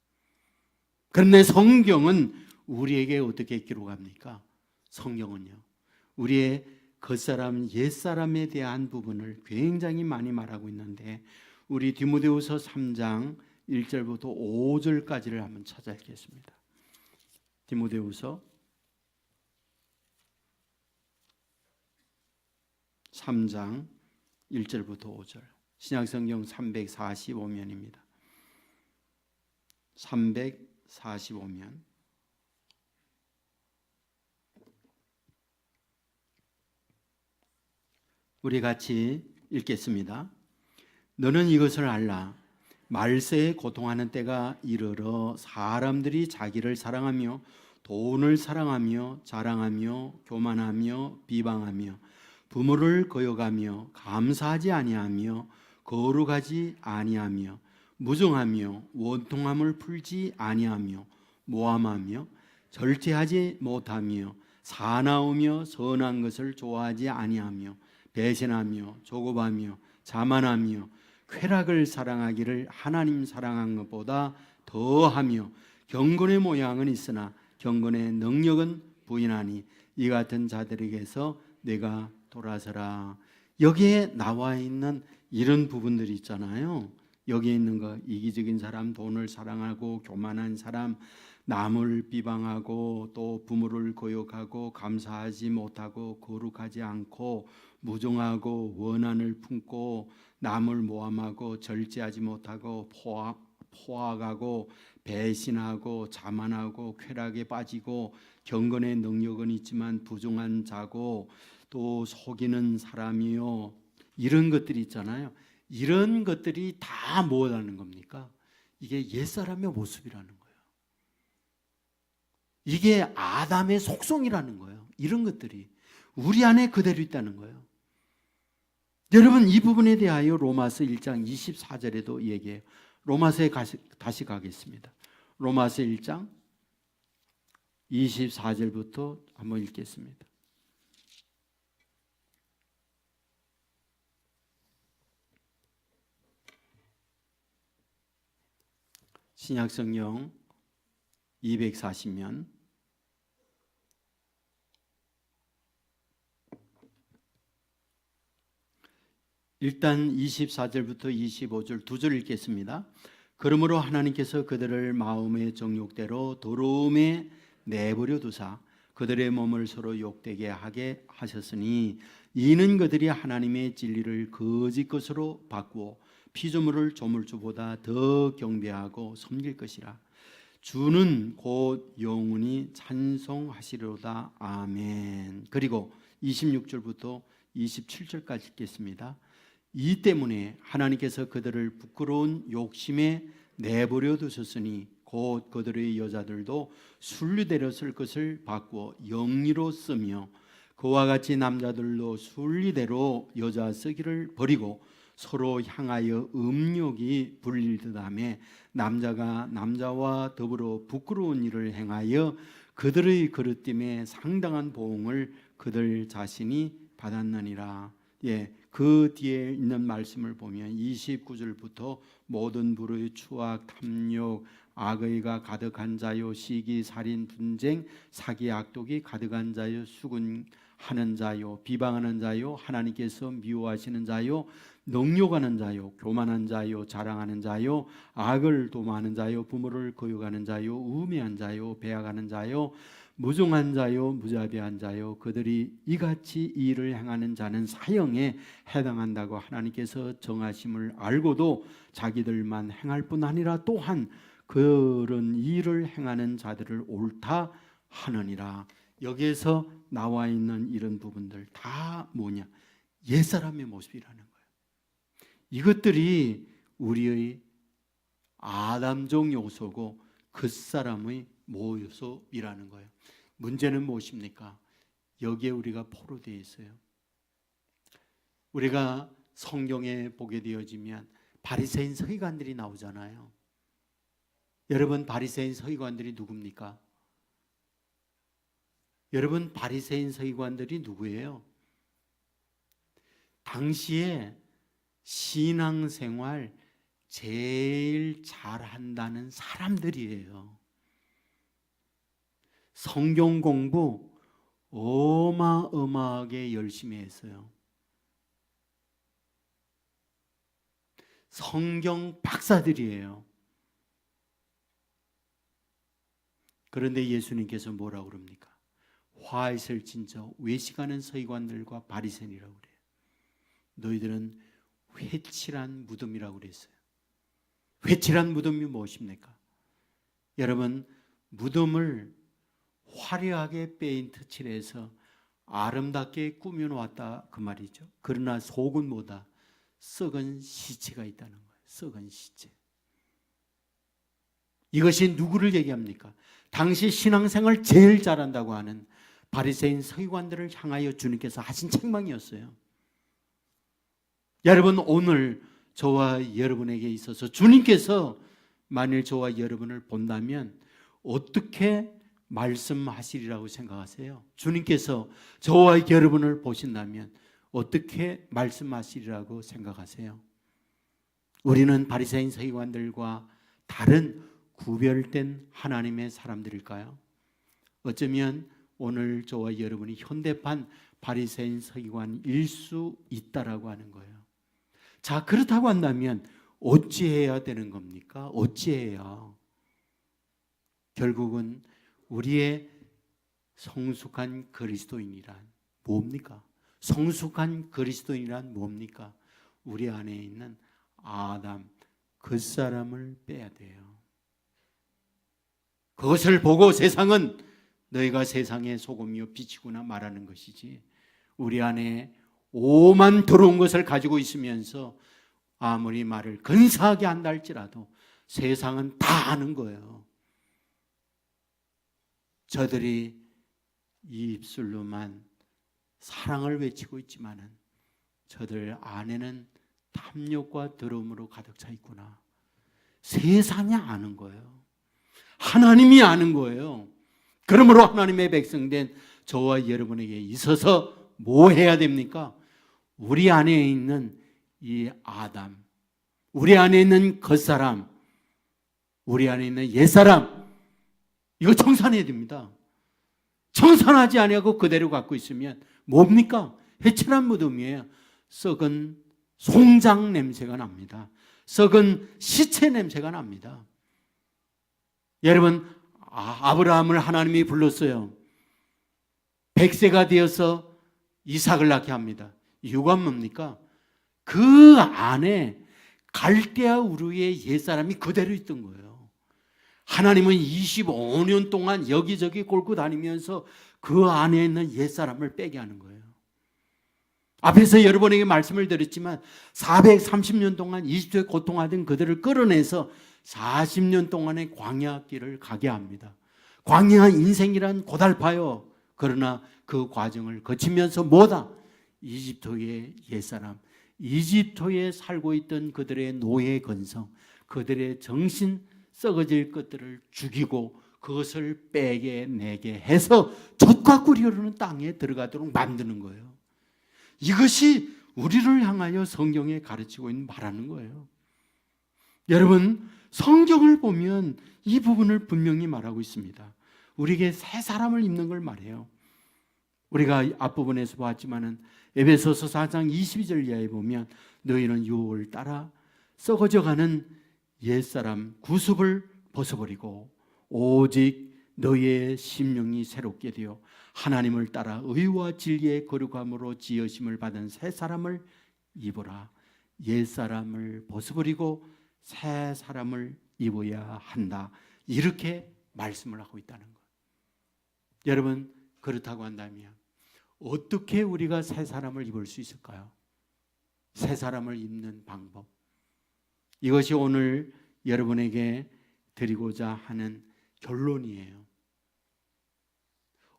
그런데 성경은 우리에게 어떻게 기록합니까? 성경은요, 우리의 겉사람, 옛사람에 대한 부분을 굉장히 많이 말하고 있는데, 우리 디모데후서 3장 1절부터 5절까지를 한번 찾아 읽겠습니다. 디모데후서 3장 1절부터 5절, 신약성경 345면입니다. 345면. 우리 같이 읽겠습니다. 너는 이것을 알라. 말세에 고통하는 때가 이르러 사람들이 자기를 사랑하며 돈을 사랑하며 자랑하며 교만하며 비방하며 부모를 거역하며 감사하지 아니하며 거룩하지 아니하며 무정하며 원통함을 풀지 아니하며 모함하며 절제하지 못하며 사나우며 선한 것을 좋아하지 아니하며 배신하며 조급하며 자만하며 쾌락을 사랑하기를 하나님 사랑한 것보다 더하며 경건의 모양은 있으나 경건의 능력은 부인하니 이 같은 자들에게서 내가 돌아서라. 여기에 나와 있는 이런 부분들이 있잖아요. 여기에 있는 거, 이기적인 사람, 돈을 사랑하고 교만한 사람, 남을 비방하고 또 부모를 거역하고 감사하지 못하고 거룩하지 않고 무정하고 원한을 품고 남을 모함하고 절제하지 못하고 포악하고 배신하고 자만하고 쾌락에 빠지고 경건의 능력은 있지만 부정한 자고 또 속이는 사람이요, 이런 것들이 있잖아요. 이런 것들이 다 뭐라는 겁니까? 이게 옛사람의 모습이라는 거예요. 이게 아담의 속성이라는 거예요. 이런 것들이 우리 안에 그대로 있다는 거예요. 여러분, 이 부분에 대하여 로마서 1장 24절에도 얘기해요. 로마서에 다시 가겠습니다. 로마서 1장 24절부터 한번 읽겠습니다. 신약성경 240면 일단 24절부터 25절 두 절 읽겠습니다. 그러므로 하나님께서 그들을 마음의 정욕대로 더러움에 내버려 두사 그들의 몸을 서로 욕되게 하게 하셨으니 이는 그들이 하나님의 진리를 거짓 것으로 바꾸어 피조물을 조물주보다 더 경배하고 섬길 것이라. 주는 곧 영원히 찬송하시리로다. 아멘. 그리고 26절부터 27절까지 읽겠습니다. 이 때문에 하나님께서 그들을 부끄러운 욕심에 내버려 두셨으니 곧 그들의 여자들도 순리대로 쓸 것을 바꾸어 영리로 쓰며 그와 같이 남자들도 순리대로 여자 쓰기를 버리고 서로 향하여 음욕이 불릴 듯하며 남자가 남자와 더불어 부끄러운 일을 행하여 그들의 그릇됨에 상당한 보응을 그들 자신이 받았느니라. 그 뒤에 있는 말씀을 보면 29절부터 모든 불의 추악, 탐욕, 악의가 가득한 자요, 시기, 살인, 분쟁, 사기, 악독이 가득한 자요, 수군하는 자요, 비방하는 자요, 하나님께서 미워하시는 자요, 능욕하는 자요, 교만한 자요, 자랑하는 자요, 악을 도모하는 자요, 부모를 거역하는 자요, 우매한 자요, 배약하는 자요, 무정한 자요, 무자비한 자요, 그들이 이같이 이 일을 행하는 자는 사형에 해당한다고 하나님께서 정하심을 알고도 자기들만 행할 뿐 아니라 또한 그런 일을 행하는 자들을 옳다 하느니라. 여기에서 나와 있는 이런 부분들 다 뭐냐? 옛사람의 모습이라는 거예요. 이것들이 우리의 아담적 요소고 겉사람의 모습이라는 거예요. 문제는 무엇입니까? 여기에 우리가 포로되어 있어요. 우리가 성경에 보게 되어지면 바리새인 서기관들이 나오잖아요. 여러분, 바리새인 서기관들이 누굽니까? 여러분, 바리새인 서기관들이 누구예요? 당시에 신앙생활 제일 잘한다는 사람들이에요. 성경 공부 어마어마하게 열심히 했어요. 성경 박사들이에요. 그런데 예수님께서 뭐라고 그럽니까? 화 있을 진저 외식하는 서기관들과 바리새인이라고 그래요. 너희들은 회칠한 무덤이라고 그랬어요. 회칠한 무덤이 무엇입니까? 여러분, 무덤을 화려하게 페인트 칠해서 아름답게 꾸며놓았다 그 말이죠. 그러나 속은 뭐다? 썩은 시체가 있다는 거예요. 썩은 시체. 이것이 누구를 얘기합니까? 당시 신앙생활 제일 잘한다고 하는 바리새인 서기관들을 향하여 주님께서 하신 책망이었어요. 여러분, 오늘 저와 여러분에게 있어서 주님께서 만일 저와 여러분을 본다면 어떻게 말씀하시리라고 생각하세요? 주님께서 저와 여러분을 보신다면 어떻게 말씀하시리라고 생각하세요? 우리는 바리새인 서기관들과 다른 구별된 하나님의 사람들일까요? 어쩌면 오늘 저와 여러분이 현대판 바리새인 서기관일 수 있다라고 하는 거예요. 자, 그렇다고 한다면 어찌해야 되는 겁니까? 어찌해야? 결국은 우리의 성숙한 그리스도인이란 뭡니까? 성숙한 그리스도인이란 뭡니까? 우리 안에 있는 아담 그 사람을 빼야 돼요. 그것을 보고 세상은 너희가 세상의 소금이요 빛이구나 말하는 것이지, 우리 안에 오만 더러운 것을 가지고 있으면서 아무리 말을 근사하게 한다 할지라도 세상은 다 아는 거예요. 저들이 이 입술로만 사랑을 외치고 있지만은 저들 안에는 탐욕과 더러움으로 가득 차 있구나. 세상이 아는 거예요. 하나님이 아는 거예요. 그러므로 하나님의 백성된 저와 여러분에게 있어서 뭐 해야 됩니까? 우리 안에 있는 이 아담, 우리 안에 있는 겉사람, 우리 안에 있는 옛사람, 이거 청산해야 됩니다. 청산하지 아니하고 그대로 갖고 있으면 뭡니까? 해칠한 무덤이에요. 썩은 송장 냄새가 납니다. 썩은 시체 냄새가 납니다. 여러분, 아브라함을 하나님이 불렀어요. 100세가 되어서 이삭을 낳게 합니다. 이유가 뭡니까? 그 안에 갈대아 우르의 옛사람이 그대로 있던 거예요. 하나님은 25년 동안 여기저기 꼴고 다니면서 그 안에 있는 옛사람을 빼게 하는 거예요. 앞에서 여러분에게 말씀을 드렸지만 430년 동안 이집트에 고통하던 그들을 끌어내서 40년 동안의 광야길을 가게 합니다. 광야 인생이란 고달파요. 그러나 그 과정을 거치면서 뭐다? 이집트의 옛사람, 이집트에 살고 있던 그들의 노예 건성, 그들의 정신 썩어질 것들을 죽이고 그것을 빼게 내게 해서 젖과 꿀이 흐르는 땅에 들어가도록 만드는 거예요. 이것이 우리를 향하여 성경에 가르치고 있는 말하는 거예요. 여러분, 성경을 보면 이 부분을 분명히 말하고 있습니다. 우리에게 새 사람을 입는 걸 말해요. 우리가 앞부분에서 봤지만은 에베소서 4장 22절 이하에 보면 너희는 유혹을 따라 썩어져가는 옛사람 구습을 벗어버리고 오직 너희의 심령이 새롭게 되어 하나님을 따라 의와 진리의 거룩함으로 지으심을 받은 새 사람을 입어라. 옛사람을 벗어버리고 새 사람을 입어야 한다. 이렇게 말씀을 하고 있다는 것. 여러분, 그렇다고 한다면 어떻게 우리가 새 사람을 입을 수 있을까요? 새 사람을 입는 방법, 이것이 오늘 여러분에게 드리고자 하는 결론이에요.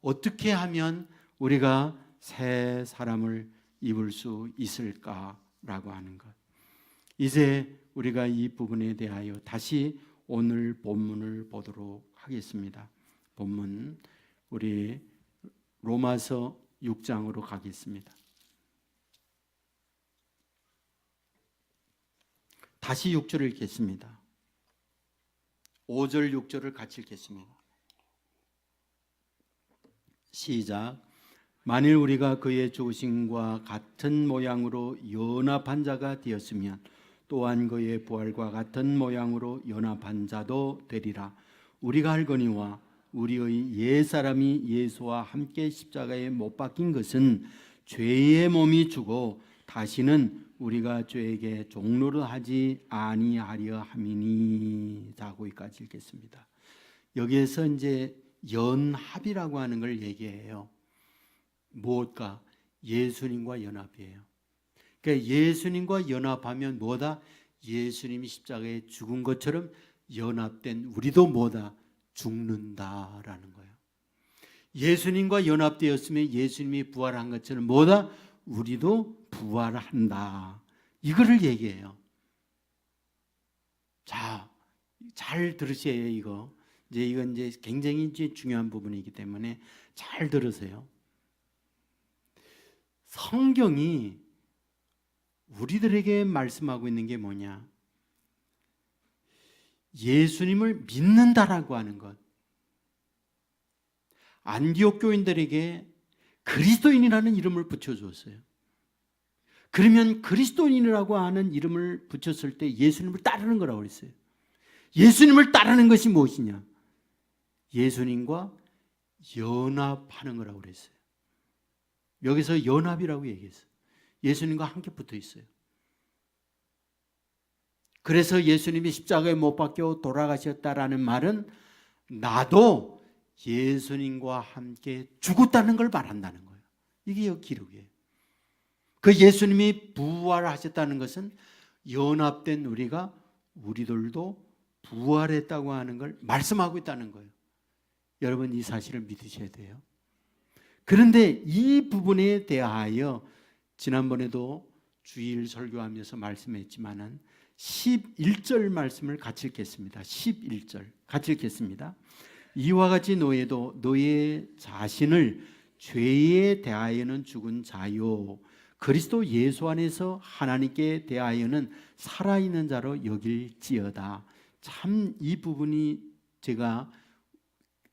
어떻게 하면 우리가 새 사람을 입을 수 있을까라고 하는 것. 이제 우리가 이 부분에 대하여 다시 오늘 본문을 보도록 하겠습니다. 본문 우리 로마서 6장으로 가겠습니다. 다시 6절을 읽겠습니다. 5절 6절을 같이 읽겠습니다. 시작. 만일 우리가 그의 죽으심과 같은 모양으로 연합한 자가 되었으면 또한 그의 부활과 같은 모양으로 연합한 자도 되리라. 우리가 알거니와 우리의 옛사람이 예수와 함께 십자가에 못 박힌 것은 죄의 몸이 주고 다시는 우리가 죄에게 종노릇하지 아니하려 함이니. 자, 거기까지 읽겠습니다. 여기에서 이제 연합이라고 하는 걸 얘기해요. 무엇과? 예수님과 연합이에요. 그러니까 예수님과 연합하면 뭐다? 예수님이 십자가에 죽은 것처럼 연합된 우리도 뭐다? 죽는다라는 거예요. 예수님과 연합되었으면 예수님이 부활한 것처럼 뭐다? 우리도 부활한다. 이거를 얘기해요. 자, 잘 들으셔야 해요. 이건 이제 굉장히 중요한 부분이기 때문에 잘 들으세요. 성경이 우리들에게 말씀하고 있는 게 뭐냐? 예수님을 믿는다라고 하는 것. 안디옥 교인들에게 그리스도인이라는 이름을 붙여줬어요. 그러면 그리스도인이라고 하는 이름을 붙였을 때 예수님을 따르는 거라고 그랬어요. 예수님을 따르는 것이 무엇이냐? 예수님과 연합하는 거라고 그랬어요. 여기서 연합이라고 얘기했어요. 예수님과 함께 붙어 있어요. 그래서 예수님이 십자가에 못 박혀 돌아가셨다라는 말은 나도 예수님과 함께 죽었다는 걸 말한다는 거예요. 이게 여기 기록이에요. 그 예수님이 부활하셨다는 것은 연합된 우리들도 부활했다고 하는 걸 말씀하고 있다는 거예요. 여러분, 이 사실을 믿으셔야 돼요. 그런데 이 부분에 대하여 지난번에도 주일 설교하면서 말씀했지만은 11절 말씀을 같이 읽겠습니다. 11절 같이 읽겠습니다. 이와 같이 너희도 너희 자신을 죄에 대하여는 죽은 자요 그리스도 예수 안에서 하나님께 대하여는 살아있는 자로 여길지어다. 참 이 부분이 제가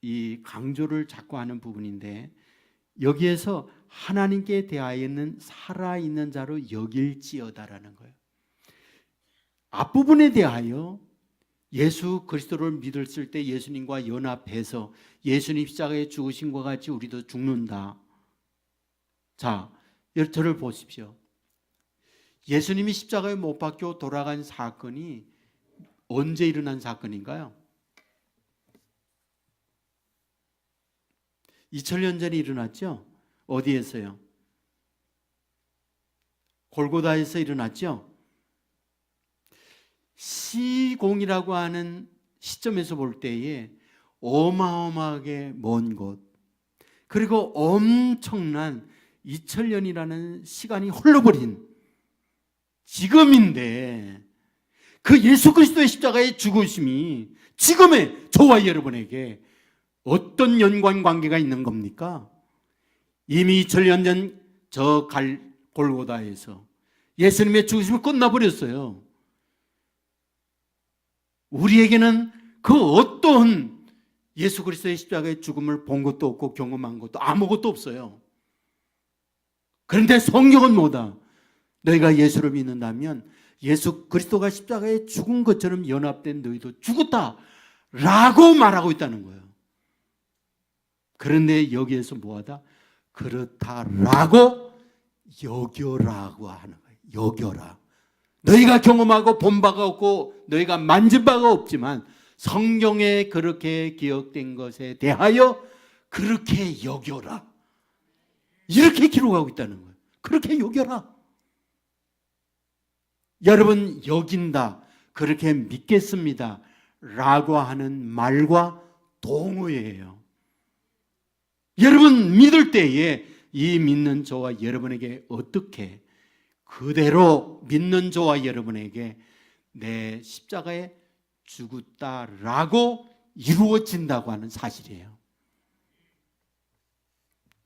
이 강조를 자꾸 하는 부분인데, 여기에서 하나님께 대하여는 살아있는 자로 여길지어다라는 거예요. 앞부분에 대하여 예수 그리스도를 믿었을 때 예수님과 연합해서 예수님 십자가에 죽으신 것 같이 우리도 죽는다. 자, 저를 보십시오. 예수님이 십자가에 못 박혀 돌아간 사건이 언제 일어난 사건인가요? 2000년 전에 일어났죠? 어디에서요? 골고다에서 일어났죠? 시공이라고 하는 시점에서 볼 때에 어마어마하게 먼 곳, 그리고 엄청난 2000년이라는 시간이 흘러버린 지금인데, 그 예수 그리스도의 십자가의 죽으심이 지금의 저와 여러분에게 어떤 연관관계가 있는 겁니까? 이미 2000년 전 저 골고다에서 예수님의 죽으심이 끝나버렸어요. 우리에게는 그 어떤 예수 그리스도의 십자가의 죽음을 본 것도 없고 경험한 것도 아무것도 없어요. 그런데 성경은 뭐다? 너희가 예수를 믿는다면 예수 그리스도가 십자가에 죽은 것처럼 연합된 너희도 죽었다 라고 말하고 있다는 거예요. 그런데 여기에서 뭐하다? 그렇다라고 여겨라고 하는 거예요. 여겨라. 너희가 경험하고 본 바가 없고 너희가 만진 바가 없지만 성경에 그렇게 기억된 것에 대하여 그렇게 여겨라. 이렇게 기록하고 있다는 거예요. 그렇게 여겨라. 여러분, 여긴다, 그렇게 믿겠습니다 라고 하는 말과 동의예요. 여러분 믿을 때에 이 믿는 저와 여러분에게 어떻게 그대로 믿는 저와 여러분에게 내 십자가에 죽었다라고 이루어진다고 하는 사실이에요.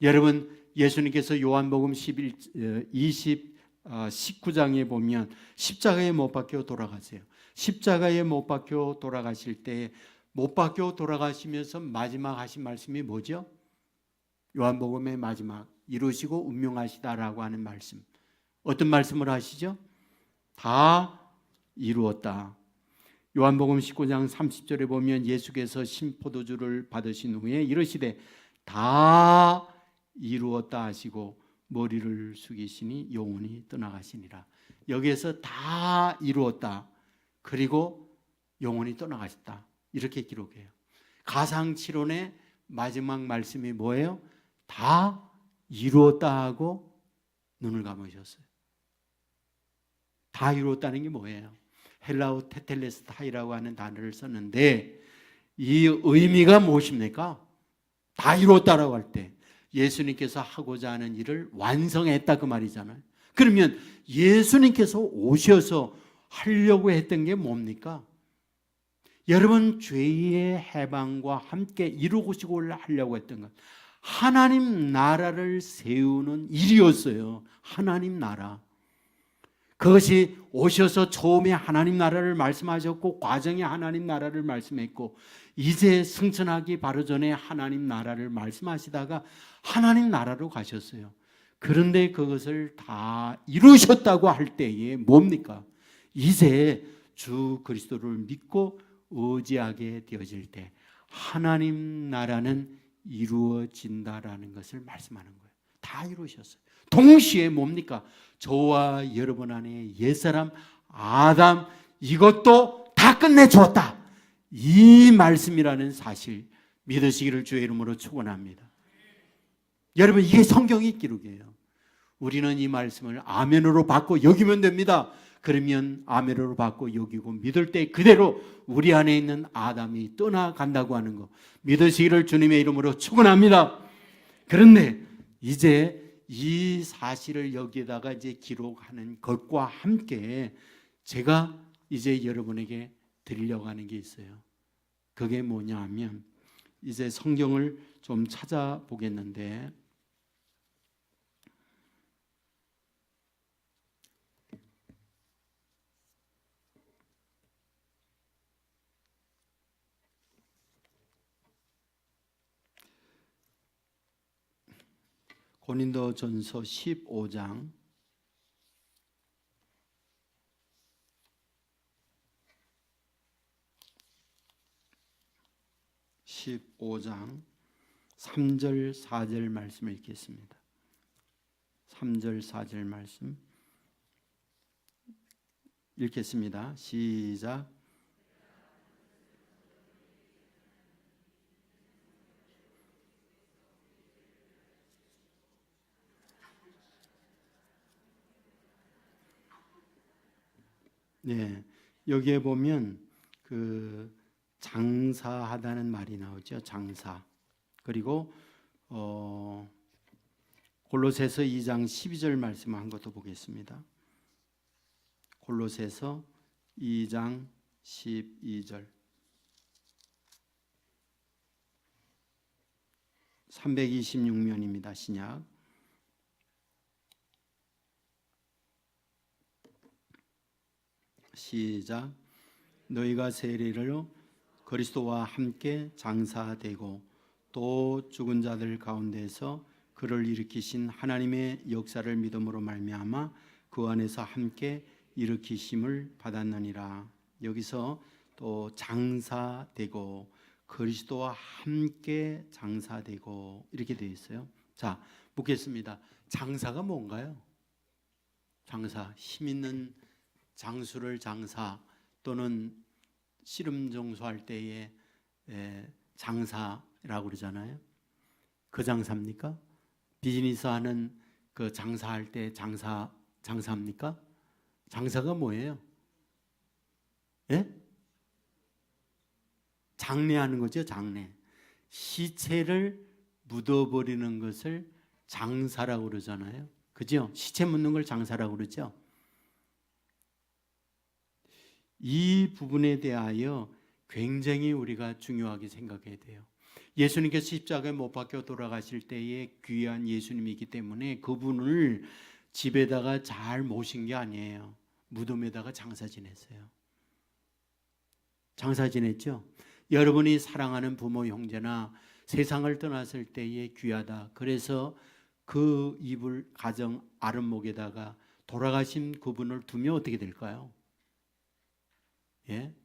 여러분, 예수님께서 요한복음 19장에 보면 십자가에 못 박혀 돌아가세요. 십자가에 못 박혀 돌아가실 때 못 박혀 돌아가시면서 마지막 하신 말씀이 뭐죠? 요한복음의 마지막 이루시고 운명하시다라고 하는 말씀. 어떤 말씀을 하시죠? 다 이루었다. 요한복음 19장 30절에 보면 예수께서 신포도주를 받으신 후에 이르시되 다 이루었다 하시고 머리를 숙이시니 영혼이 떠나가시니라. 여기에서 다 이루었다. 그리고 영혼이 떠나가셨다. 이렇게 기록해요. 가상치론의 마지막 말씀이 뭐예요? 다 이루었다 하고 눈을 감으셨어요. 다 이루었다는 게 뭐예요? 헬라어 테텔레스타이라고 하는 단어를 썼는데 이 의미가 무엇입니까? 다 이루었다라고 할 때 예수님께서 하고자 하는 일을 완성했다 그 말이잖아요. 그러면 예수님께서 오셔서 하려고 했던 게 뭡니까? 여러분 죄의 해방과 함께 이루시고 하려고 했던 것, 하나님 나라를 세우는 일이었어요. 하나님 나라. 그것이 오셔서 처음에 하나님 나라를 말씀하셨고 과정에 하나님 나라를 말씀했고 이제 승천하기 바로 전에 하나님 나라를 말씀하시다가 하나님 나라로 가셨어요. 그런데 그것을 다 이루셨다고 할 때에 뭡니까? 이제 주 그리스도를 믿고 의지하게 되어질 때 하나님 나라는 이루어진다라는 것을 말씀하는 거예요. 다 이루셨어요. 동시에 뭡니까? 저와 여러분 안에 옛사람 아담 이것도 다 끝내주었다. 이 말씀이라는 사실 믿으시기를 주의 이름으로 축원합니다. 여러분 이게 성경의 기록이에요. 우리는 이 말씀을 아멘으로 받고 여기면 됩니다. 그러면 아멘으로 받고 여기고 믿을 때 그대로 우리 안에 있는 아담이 떠나간다고 하는 거 믿으시기를 주님의 이름으로 축원합니다. 그런데 이제 이 사실을 여기에다가 이제 기록하는 것과 함께 제가 이제 여러분에게 드리려고 하는 게 있어요. 그게 뭐냐 하면 이제 성경을 좀 찾아보겠는데 고린도전서 15장 3절 4절 말씀을 읽겠습니다. 3절 4절 말씀 읽겠습니다. 시작. 네, 여기에 보면 그 장사하다는 말이 나오죠. 장사. 그리고 골로새서 2장 12절 말씀 한 것도 보겠습니다. 골로새서 2장 12절 326면입니다. 신약. 시작. 너희가 세례로 그리스도와 함께 장사되고 또 죽은 자들 가운데서 그를 일으키신 하나님의 역사를 믿음으로 말미암아 그 안에서 함께 일으키심을 받았느니라. 여기서 또 장사되고 그리스도와 함께 장사되고 이렇게 되어 있어요. 자, 묻겠습니다. 장사가 뭔가요? 장사, 힘 있는 장수를 장사 또는 씨름 정수할 때에 장사라고 그러잖아요. 그 장사입니까? 비즈니스 하는 그 장사할 때 장사입니까? 장사가 뭐예요? 예? 장례하는 거죠. 장례. 시체를 묻어버리는 것을 장사라고 그러잖아요. 그죠? 시체 묻는 걸 장사라고 그러죠. 이 부분에 대하여 굉장히 우리가 중요하게 생각해야 돼요. 예수님께서 십자가에 못 박혀 돌아가실 때에 귀한 예수님이기 때문에 그분을 집에다가 잘 모신 게 아니에요. 무덤에다가 장사 지냈어요. 장사 지냈죠. 여러분이 사랑하는 부모 형제나 세상을 떠났을 때에 귀하다. 그래서 그 이불 가정 아랫목에다가 돌아가신 그분을 두면 어떻게 될까요? 예?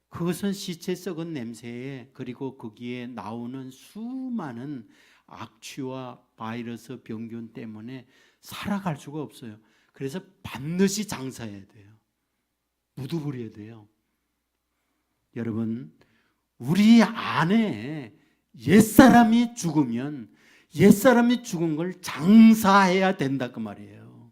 그것은 시체 썩은 냄새에 그리고 거기에 나오는 수많은 악취와 바이러스 병균 때문에 살아갈 수가 없어요. 그래서 반드시 장사해야 돼요. 무드 부려야 돼요. 여러분, 우리 안에 옛사람이 죽으면 옛사람이 죽은 걸 장사해야 된다 그 말이에요.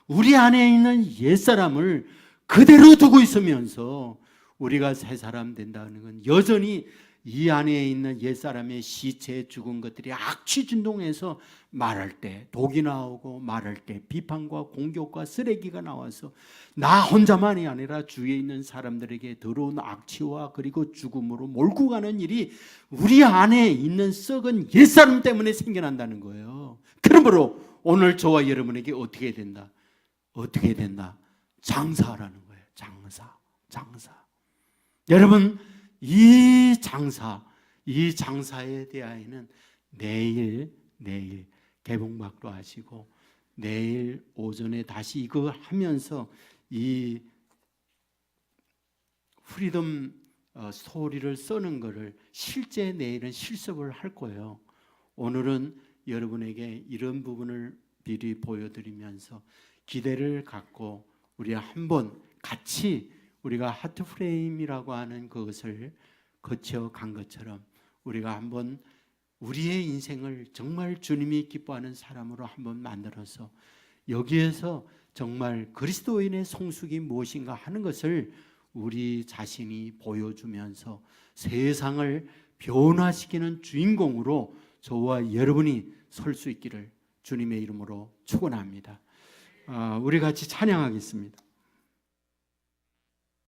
우리 안에 있는 옛사람을 그대로 두고 있으면서 우리가 새 사람 된다는 건 여전히 이 안에 있는 옛사람의 시체에 죽은 것들이 악취 진동해서 말할 때 독이 나오고 말할 때 비판과 공격과 쓰레기가 나와서 나 혼자만이 아니라 주위에 있는 사람들에게 더러운 악취와 그리고 죽음으로 몰고 가는 일이 우리 안에 있는 썩은 옛사람 때문에 생겨난다는 거예요. 그러므로 오늘 저와 여러분에게 어떻게 된다? 어떻게 된다? 장사하라는 거예요. 장사. 여러분, 이 장사에 대하여는 내일 개봉박도 하시고 내일 오전에 다시 이거 하면서 이 프리덤 스토리를 쓰는 거를 실제 내일은 실습을 할 거예요. 오늘은 여러분에게 이런 부분을 미리 보여드리면서 기대를 갖고 우리 한번 같이 우리가 하트 프레임이라고 하는 그것을 거쳐간 것처럼 우리가 한번 우리의 인생을 정말 주님이 기뻐하는 사람으로 한번 만들어서 여기에서 정말 그리스도인의 성숙이 무엇인가 하는 것을 우리 자신이 보여주면서 세상을 변화시키는 주인공으로 저와 여러분이 설 수 있기를 주님의 이름으로 축원합니다. 우리 같이 찬양하겠습니다.